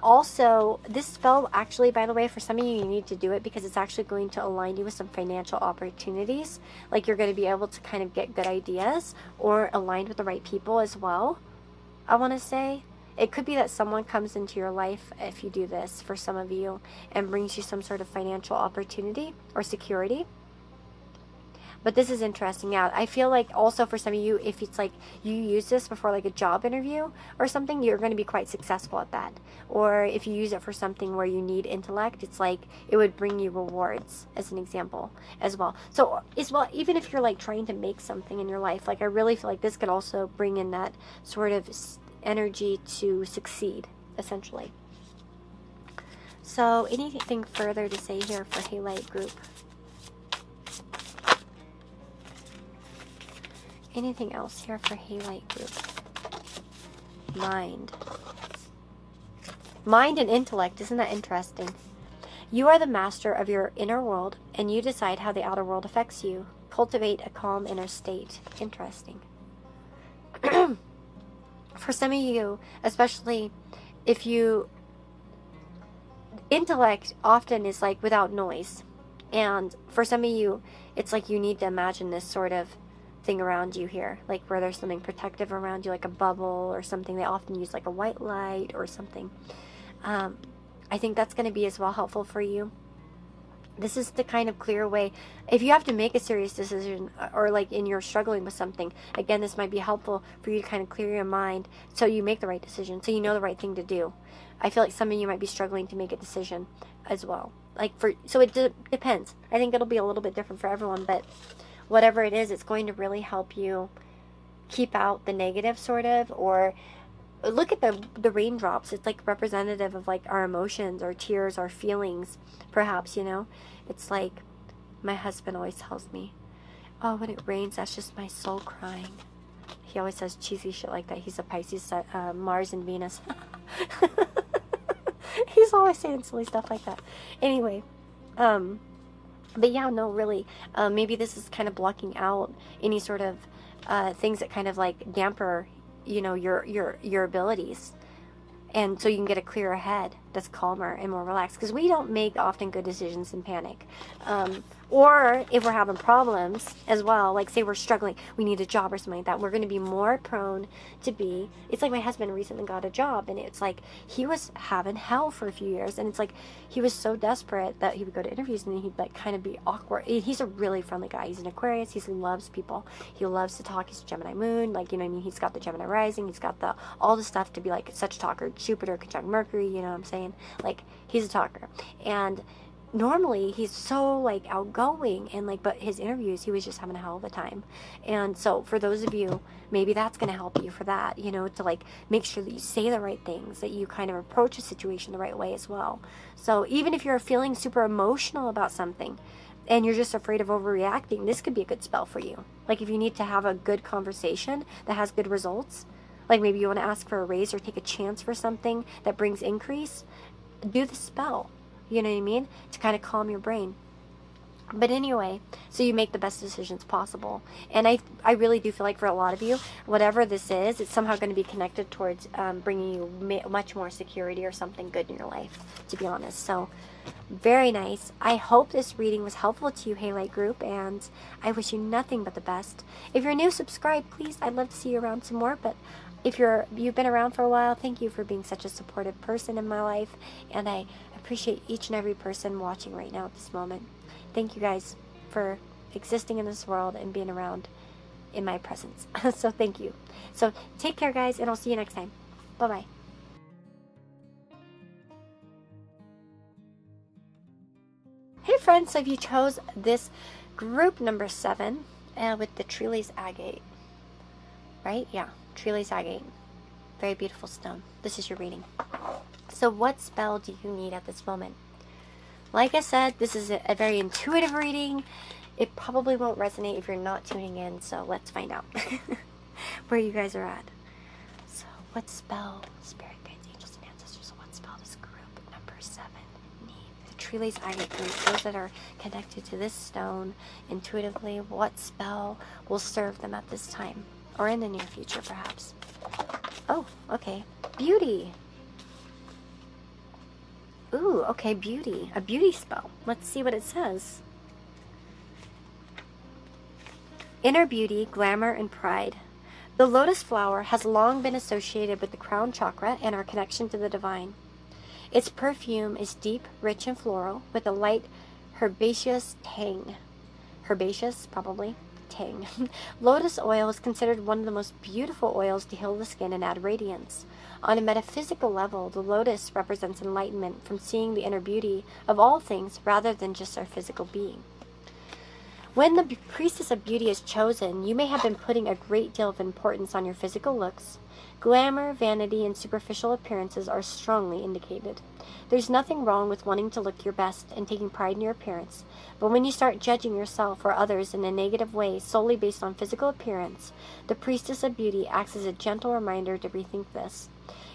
spell actually, by the way, for some of you need to do it because it's actually going to align you with some financial opportunities. Like you're going to be able to kind of get good ideas or aligned with the right people as well, I want to say. It could be that someone comes into your life, if you do this, for some of you, and brings you some sort of financial opportunity or security. But this is interesting. Yeah, I feel like also for some of you, if it's like you use this before like a job interview or something, you're going to be quite successful at that. Or if you use it for something where you need intellect, it's like it would bring you rewards, as an example, as well. So as well, even if you're like trying to make something in your life, like I really feel like this could also bring in that sort of energy to succeed, essentially. So anything further to say here for Halite group? Anything else here for Halite group? Mind and intellect. Isn't that interesting? You are the master of your inner world, and you decide how the outer world affects you. Cultivate a calm inner state. Interesting. For some of you, especially if you... Intellect often is like without noise. And for some of you, it's like you need to imagine this sort of thing around you here, like where there's something protective around you, like a bubble or something. They often use like a white light or something. I think that's going to be as well helpful for you. This is the kind of clear way, if you have to make a serious decision or like you're struggling with something, again, this might be helpful for you to kind of clear your mind so you make the right decision, so you know the right thing to do. I feel like some of you might be struggling to make a decision as well. So it depends. I think it'll be a little bit different for everyone, but whatever it is, it's going to really help you keep out the negative, sort of, or look at the raindrops. It's like representative of like our emotions, our tears, our feelings, perhaps, It's like my husband always tells me, oh, when it rains, that's just my soul crying. He always says cheesy shit like that. He's a Pisces, Mars and Venus. He's always saying silly stuff like that. Anyway, but yeah, no, really, maybe this is kind of blocking out any sort of things that kind of like damper, your abilities, and so you can get a clearer head. that's calmer and more relaxed, because we don't make often good decisions in panic. Or if we're having problems as well, like say we're struggling, we need a job or something like that, we're going to be more prone to be, it's like my husband recently got a job, and it's like he was having hell for a few years, and it's like he was so desperate that he would go to interviews and then he'd like kind of be awkward. He's a really friendly guy. He's an Aquarius. He loves people. He loves to talk. He's a Gemini moon, like, you know what I mean? He's got the Gemini rising. He's got all the stuff to be like such a talker. Jupiter conjunct Mercury, you know what I'm saying? Like, he's a talker. And normally he's so like outgoing, and like, but his interviews, he was just having a hell of a time. And so for those of you, maybe that's going to help you for that, you know, to like make sure that you say the right things, that you kind of approach a situation the right way as well. So even if you're feeling super emotional about something and you're just afraid of overreacting, this could be a good spell for you. Like if you need to have a good conversation that has good results, like maybe you want to ask for a raise or take a chance for something that brings increase, do the spell. You know what I mean? To kind of calm your brain. But anyway, so you make the best decisions possible. And I really do feel like for a lot of you, whatever this is, it's somehow going to be connected towards bringing you much more security or something good in your life, to be honest. So very nice. I hope this reading was helpful to you, Halite group, and I wish you nothing but the best. If you're new, subscribe, please. I'd love to see you around some more. But if you've been around for a while, thank you for being such a supportive person in my life, and I appreciate each and every person watching right now at this moment. Thank you guys for existing in this world and being around in my presence. So thank you. So take care, guys, and I'll see you next time. Bye-bye. Hey friends, so if you chose this group number 7 with the Treeless agate, right? Yeah, Treeless agate. Very beautiful stone. This is your reading. So what spell do you need at this moment? Like I said, this is a very intuitive reading. It probably won't resonate if you're not tuning in, so let's find out where you guys are at. So what spell, spirit guides, angels, and ancestors, what spell does group number 7 need? The Treeless agate group, those that are connected to this stone intuitively, what spell will serve them at this time? Or in the near future, perhaps. Oh, okay. Beauty. Ooh, okay, beauty. A beauty spell. Let's see what it says. Inner beauty, glamour, and pride. The lotus flower has long been associated with the crown chakra and our connection to the divine. Its perfume is deep, rich, and floral, with a light herbaceous tang. Herbaceous, probably. Tang. Lotus oil is considered one of the most beautiful oils to heal the skin and add radiance. On a metaphysical level, the lotus represents enlightenment from seeing the inner beauty of all things rather than just our physical being. When the priestess of beauty is chosen, you may have been putting a great deal of importance on your physical looks. Glamour, vanity, and superficial appearances are strongly indicated. There's nothing wrong with wanting to look your best and taking pride in your appearance, but when you start judging yourself or others in a negative way solely based on physical appearance, the priestess of beauty acts as a gentle reminder to rethink this.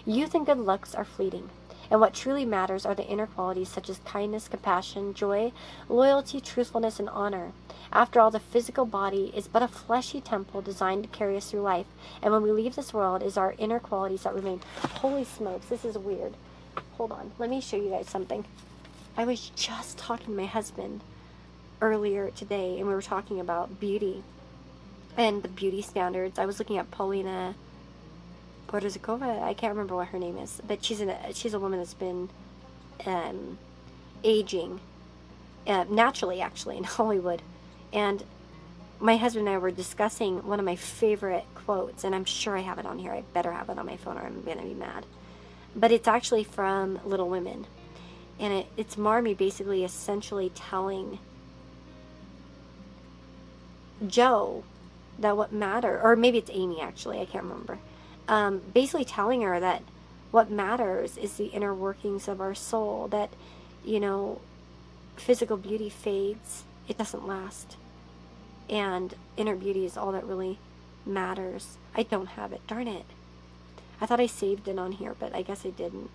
Youth and good looks are fleeting, and what truly matters are the inner qualities such as kindness, compassion, joy, loyalty, truthfulness, and honor. After all, the physical body is but a fleshy temple designed to carry us through life, and when we leave this world, it is our inner qualities that remain. Holy smokes, this is weird. Hold on, let me show you guys something. I was just talking to my husband earlier today, and we were talking about beauty and the beauty standards. I was looking at Paulina Porizkova. I can't remember what her name is, but she's a woman that's been aging naturally, actually, in Hollywood. And my husband and I were discussing one of my favorite quotes, and I'm sure I have it on here. I better have it on my phone or I'm going to be mad. But it's actually from Little Women. And it's Marmee basically essentially telling Joe that what matter, or maybe it's Amy actually, I can't remember. Basically telling her that what matters is the inner workings of our soul, that, you know, physical beauty fades, it doesn't last, and inner beauty is all that really matters. I don't have it, darn it. I thought I saved it on here, but I guess I didn't.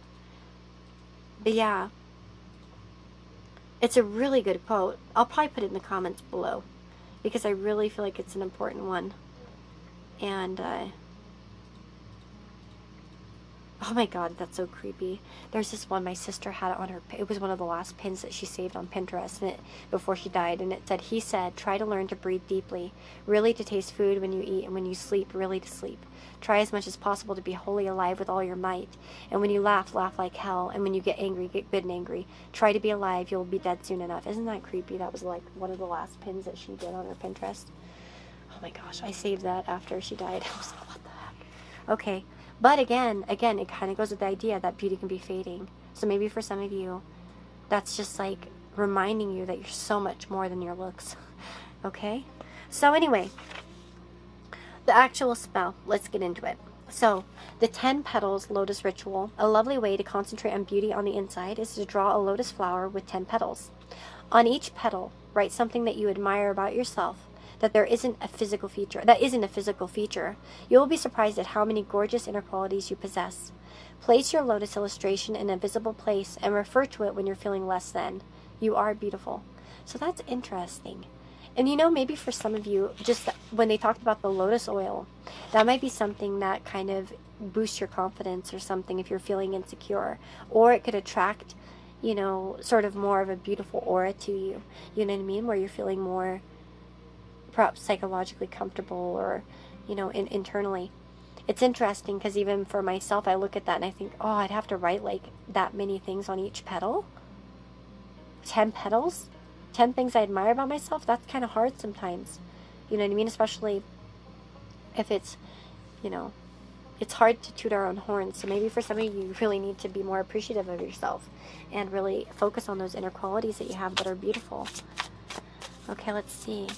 But yeah, it's a really good quote. I'll probably put it in the comments below, because I really feel like it's an important one. And Oh my god, that's so creepy. There's this one my sister had on her, it was one of the last pins that she saved on Pinterest and before she died, and it said, he said, try to learn to breathe deeply, really to taste food when you eat, and when you sleep, really to sleep. Try as much as possible to be wholly alive with all your might, and when you laugh, laugh like hell, and when you get angry, get good and angry. Try to be alive, you'll be dead soon enough. Isn't that creepy? That was like one of the last pins that she did on her Pinterest. Oh my gosh, I saved that after she died. I was like, what the heck? Okay. But again, it kind of goes with the idea that beauty can be fading. So maybe for some of you, that's just like reminding you that you're so much more than your looks. Okay? So anyway, the actual spell, let's get into it. So, the 10 petals lotus ritual, a lovely way to concentrate on beauty on the inside is to draw a lotus flower with 10 petals. On each petal, write something that you admire about yourself. That isn't a physical feature. You will be surprised at how many gorgeous inner qualities you possess. Place your lotus illustration in a visible place and refer to it when you're feeling less than. You are beautiful. So that's interesting. And you know, maybe for some of you, just when they talked about the lotus oil, that might be something that kind of boosts your confidence or something if you're feeling insecure. Or it could attract, you know, sort of more of a beautiful aura to you. You know what I mean? Where you're feeling more perhaps psychologically comfortable or, you know, internally. It's interesting because even for myself, I look at that and I think, oh, I'd have to write like that many things on each petal. 10 petals? 10 things I admire about myself? That's kind of hard sometimes. You know what I mean? Especially if it's, you know, it's hard to toot our own horns. So maybe for some of you, you really need to be more appreciative of yourself and really focus on those inner qualities that you have that are beautiful. Okay, let's see.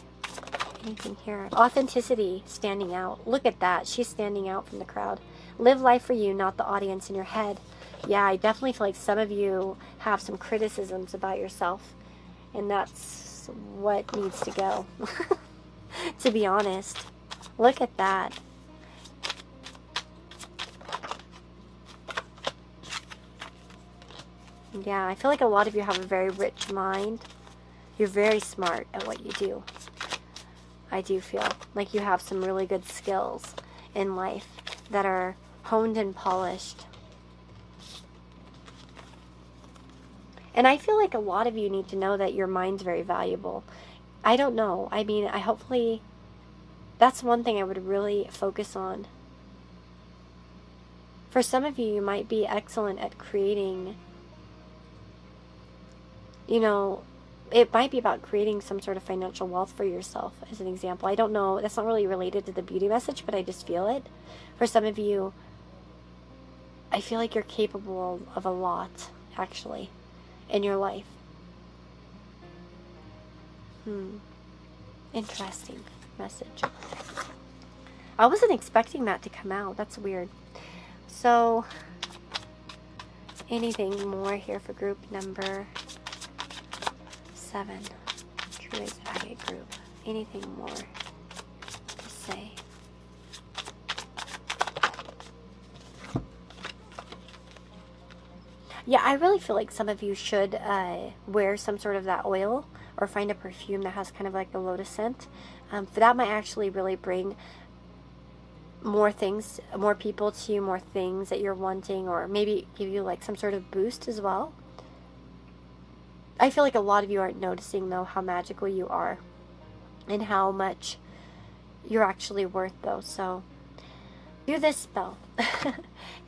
Anything here? Authenticity, standing out. Look at that. She's standing out from the crowd. Live life for you, not the audience in your head. Yeah, I definitely feel like some of you have some criticisms about yourself, and that's what needs to go. To be honest. Look at that. Yeah, I feel like a lot of you have a very rich mind. You're very smart at what you do. I do feel like you have some really good skills in life that are honed and polished. And I feel like a lot of you need to know that your mind's very valuable. I don't know. I mean, hopefully that's one thing I would really focus on. For some of you, you might be excellent at creating, you know, it might be about creating some sort of financial wealth for yourself, as an example. I don't know. That's not really related to the beauty message, but I just feel it. For some of you, I feel like you're capable of a lot, actually, in your life. Interesting message. I wasn't expecting that to come out. That's weird. So, anything more here for group number 7, True Ways Agate group. Anything more to say? Yeah, I really feel like some of you should wear some sort of that oil or find a perfume that has kind of like the lotus scent. That might actually really bring more things, more people to you, more things that you're wanting, or maybe give you like some sort of boost as well. I feel like a lot of you aren't noticing, though, how magical you are and how much you're actually worth, though. So do this spell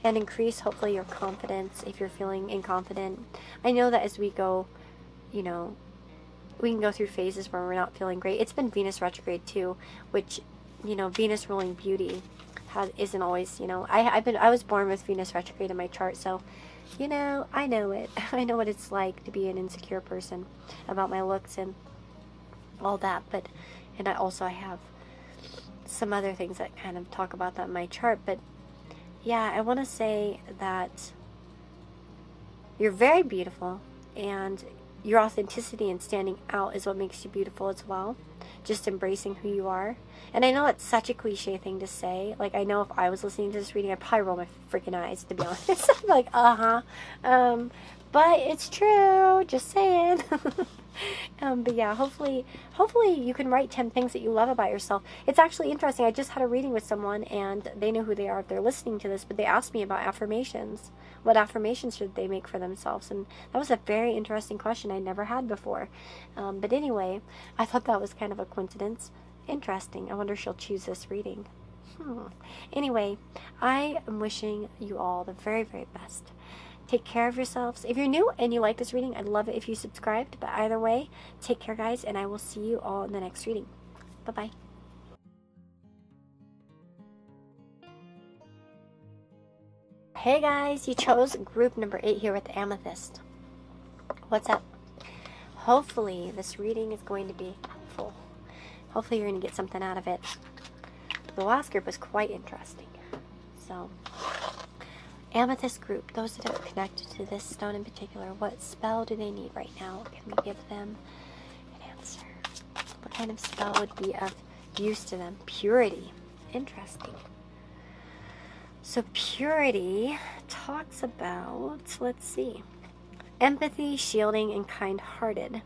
and increase, hopefully, your confidence if you're feeling inconfident. I know that as we go, you know, we can go through phases where we're not feeling great. It's been Venus retrograde, too, which, you know, Venus ruling beauty isn't always, you know, I was born with Venus retrograde in my chart, so you know, I know it. I know what it's like to be an insecure person about my looks and all that. But, and I have some other things that kind of talk about that in my chart. But, yeah, I want to say that you're very beautiful. And your authenticity and standing out is what makes you beautiful as well. Just embracing who you are. And I know it's such a cliche thing to say. Like, I know if I was listening to this reading, I'd probably roll my freaking eyes, to be honest. I'm like, but it's true. Just saying. But yeah, hopefully you can write 10 things that you love about yourself. It's actually interesting. I just had a reading with someone, and they know who they are if they're listening to this, but they asked me about affirmations. What affirmations should they make for themselves? And that was a very interesting question I never had before. But anyway, I thought that was kind of a coincidence. Interesting. I wonder if she'll choose this reading. Anyway, I am wishing you all the very, very best. Take care of yourselves. If you're new and you like this reading, I'd love it if you subscribed. But either way, take care, guys, and I will see you all in the next reading. Bye-bye. Hey, guys, you chose group number 8 here with the Amethyst. What's up? Hopefully, this reading is going to be helpful. Hopefully, you're going to get something out of it. The last group was quite interesting. So, Amethyst group, those that have connected to this stone in particular, what spell do they need right now? Can we give them an answer? What kind of spell would be of use to them? Purity. Interesting. So purity talks about, let's see, empathy, shielding, and kind-hearted.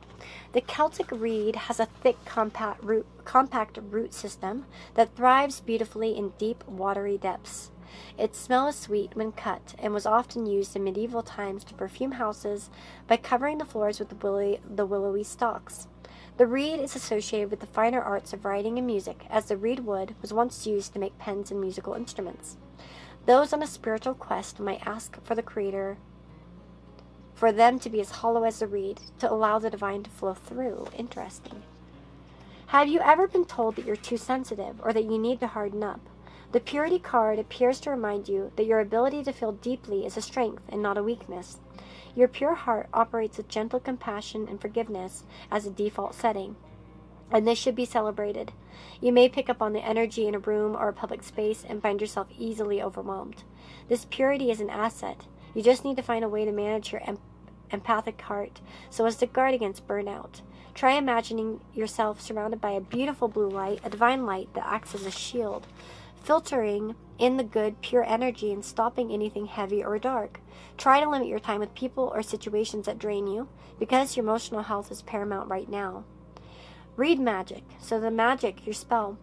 The Celtic reed has a thick, compact root system that thrives beautifully in deep, watery depths. Its smell is sweet when cut and was often used in medieval times to perfume houses by covering the floors with the willowy stalks. The reed is associated with the finer arts of writing and music, as the reed wood was once used to make pens and musical instruments. Those on a spiritual quest might ask for the Creator for them to be as hollow as the reed, to allow the divine to flow through. Interesting. Have you ever been told that you're too sensitive or that you need to harden up? The Purity card appears to remind you that your ability to feel deeply is a strength and not a weakness. Your pure heart operates with gentle compassion and forgiveness as a default setting, and this should be celebrated. You may pick up on the energy in a room or a public space and find yourself easily overwhelmed. This purity is an asset. You just need to find a way to manage your empathic heart so as to guard against burnout. Try imagining yourself surrounded by a beautiful blue light, a divine light that acts as a shield, filtering in the good, pure energy and stopping anything heavy or dark. Try to limit your time with people or situations that drain you, because your emotional health is paramount right now. Read magic. So the magic, your spell.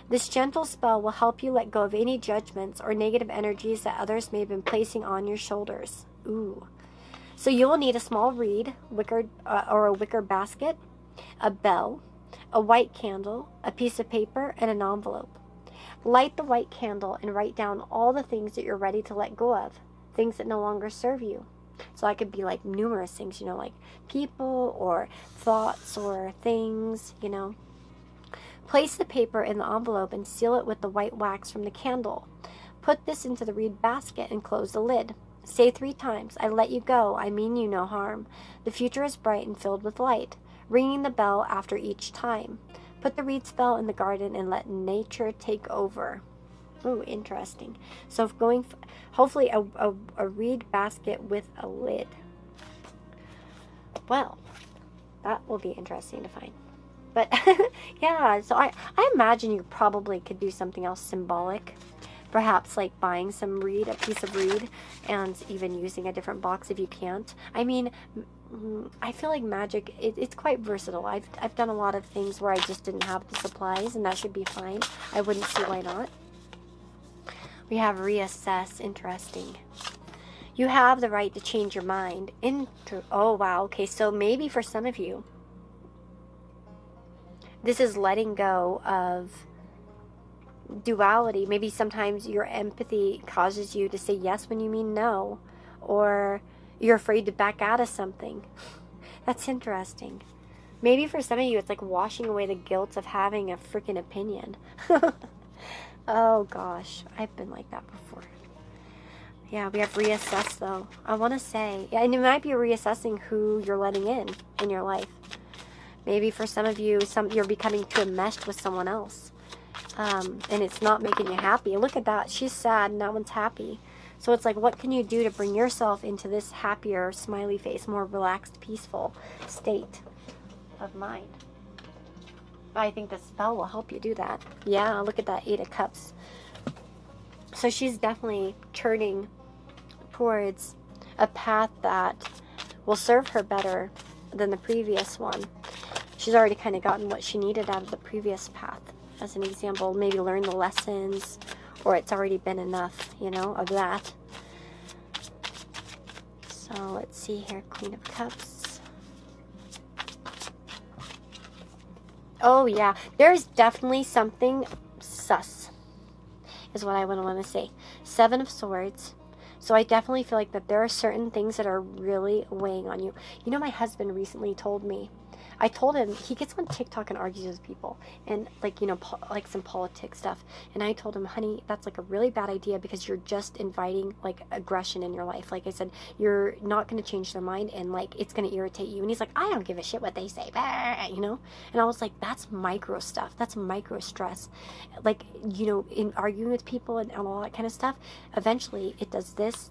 This gentle spell will help you let go of any judgments or negative energies that others may have been placing on your shoulders. Ooh. So you will need a small reed, or a wicker basket, a bell, a white candle, a piece of paper, and an envelope. Light the white candle and write down all the things that you're ready to let go of, things that no longer serve you. So that could be like numerous things, like people or thoughts or things, Place the paper in the envelope and seal it with the white wax from the candle. Put this into the reed basket and close the lid. Say 3 times, I let you go, I mean you no harm. The future is bright and filled with light. Ringing the bell after each time. Put the reed spell in the garden and let nature take over. Ooh, interesting. So hopefully a reed basket with a lid. Well, that will be interesting to find. But yeah, so I imagine you probably could do something else symbolic. Perhaps like buying some reed, a piece of reed, and even using a different box if you can't. I mean, I feel like magic, it's quite versatile. I've done a lot of things where I just didn't have the supplies, and that should be fine. I wouldn't see why not. We have reassess. Interesting. You have the right to change your mind. Oh, wow. Okay, so maybe for some of you, this is letting go of duality. Maybe sometimes your empathy causes you to say yes when you mean no, or you're afraid to back out of something. That's interesting. Maybe for some of you, it's like washing away the guilt of having a freaking opinion. Oh gosh, I've been like that before. Yeah, we have reassess though. I want to say, and it might be reassessing who you're letting in your life. Maybe for some of you, you're becoming too enmeshed with someone else. And it's not making you happy. Look at that. She's sad and that one's happy. So it's like, what can you do to bring yourself into this happier, smiley face, more relaxed, peaceful state of mind? I think the spell will help you do that. Yeah, look at that 8 of Cups. So she's definitely turning towards a path that will serve her better. than the previous one. She's already kind of gotten what she needed out of the previous path. As an example, maybe learn the lessons, or it's already been enough, you know, of that. So let's see here, Queen of Cups. Oh yeah, there's definitely something sus, is what I would want to say. 7 of Swords. So I definitely feel like that there are certain things that are really weighing on you. You know, my husband recently told me, I told him, he gets on TikTok and argues with people and like, you know, like some politics stuff. And I told him, honey, that's like a really bad idea because you're just inviting like aggression in your life. Like I said, you're not going to change their mind and like it's going to irritate you. And he's like, I don't give a shit what they say, you know? And I was like, that's micro stuff. That's micro stress. Like, you know, in arguing with people and all that kind of stuff, eventually it does this,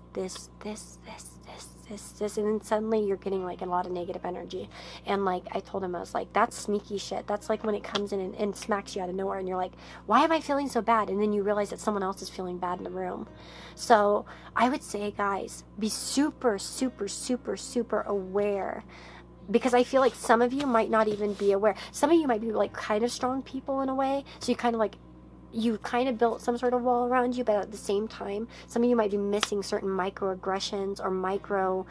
and then suddenly you're getting like a lot of negative energy. And like I told him, I was like, that's sneaky shit. That's like when it comes in and smacks you out of nowhere and you're like, why am I feeling so bad? And then you realize that someone else is feeling bad in the room. So I would say, guys, be super aware, because I feel like some of you might not even be aware. Some of you might be like kind of strong people in a way, so you kind of built some sort of wall around you, but at the same time, some of you might be missing certain microaggressions or micro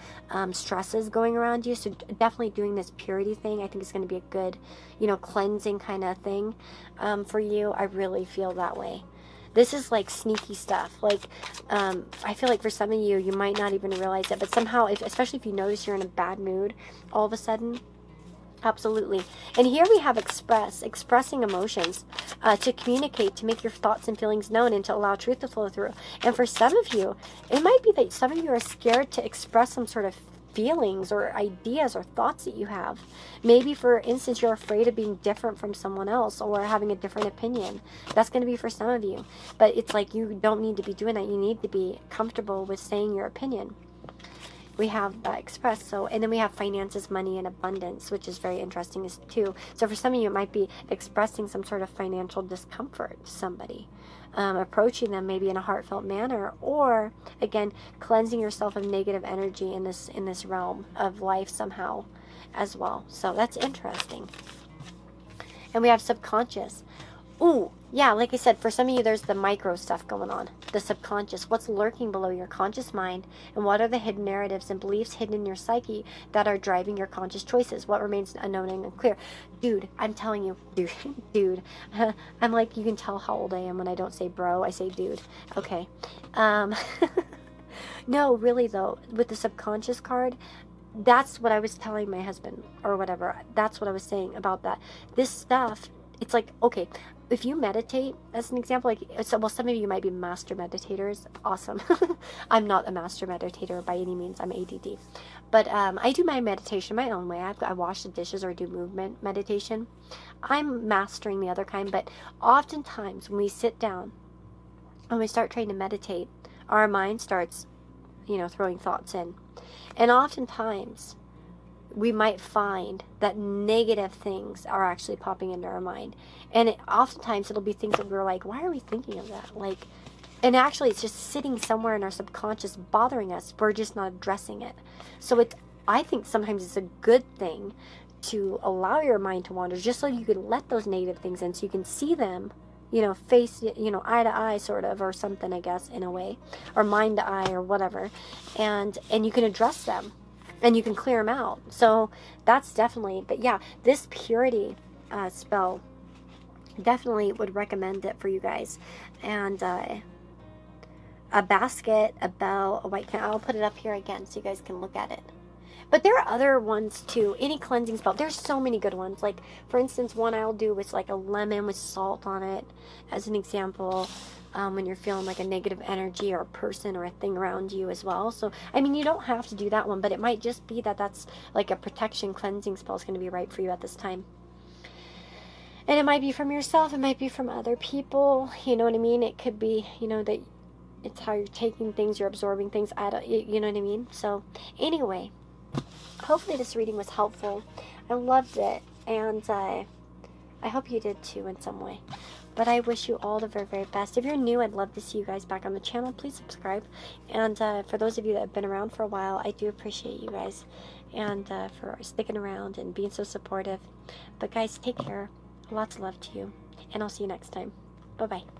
stresses going around you. So definitely doing this purity thing, I think is going to be a good, you know, cleansing kind of thing for you. I really feel that way. This is like sneaky stuff. Like, I feel like for some of you, you might not even realize it, but somehow, especially if you notice you're in a bad mood, all of a sudden, absolutely. And here we have expressing emotions, to communicate, to make your thoughts and feelings known, and to allow truth to flow through. And for some of you, it might be that some of you are scared to express some sort of feelings or ideas or thoughts that you have. Maybe, for instance, you're afraid of being different from someone else or having a different opinion. That's going to be for some of you. But it's like you don't need to be doing that. You need to be comfortable with saying your opinion. We have express. So, and then we have finances, money, and abundance, which is very interesting too. So for some of you, it might be expressing some sort of financial discomfort to somebody, approaching them maybe in a heartfelt manner, or again, cleansing yourself of negative energy in this realm of life somehow as well. So that's interesting. And we have subconscious. Ooh, yeah, like I said, for some of you, there's the micro stuff going on. The subconscious, what's lurking below your conscious mind, and what are the hidden narratives and beliefs hidden in your psyche that are driving your conscious choices? What remains unknown and unclear? Dude, I'm telling you, dude. I'm like, you can tell how old I am when I don't say bro, I say dude. Okay. No, really though, with the subconscious card, that's what I was telling my husband or whatever. That's what I was saying about that. This stuff, it's like, okay, if you meditate, as an example, like, so, well, some of you might be master meditators. Awesome. I'm not a master meditator by any means. I'm ADD. But I do my meditation my own way. I wash the dishes or do movement meditation. I'm mastering the other kind, but oftentimes when we sit down and we start trying to meditate, our mind starts, you know, throwing thoughts in. And oftentimes we might find that negative things are actually popping into our mind. And oftentimes it'll be things that we're like, why are we thinking of that? Like, and actually it's just sitting somewhere in our subconscious bothering us. We're just not addressing it. So I think sometimes it's a good thing to allow your mind to wander, just so you can let those negative things in, so you can see them, you know, face, you know, eye to eye sort of, or something, I guess, in a way, or mind to eye or whatever. And you can address them. And you can clear them out. So that's definitely, but yeah, this purity spell, definitely would recommend it for you guys. And a basket, a bell, a white candle. I'll put it up here again so you guys can look at it. But there are other ones too. Any cleansing spell. There's so many good ones. Like, for instance, one I'll do with like a lemon with salt on it, as an example. When you're feeling like a negative energy or a person or a thing around you as well. So, I mean, you don't have to do that one, but it might just be that that's like a protection cleansing spell is going to be right for you at this time. And it might be from yourself. It might be from other people. You know what I mean? It could be, you know, that it's how you're taking things, you're absorbing things. You know what I mean? So, anyway, hopefully this reading was helpful. I loved it. And I hope you did too in some way. But I wish you all the very, very best. If you're new, I'd love to see you guys back on the channel. Please subscribe. And for those of you that have been around for a while, I do appreciate you guys. And for sticking around and being so supportive. But guys, take care. Lots of love to you. And I'll see you next time. Bye-bye.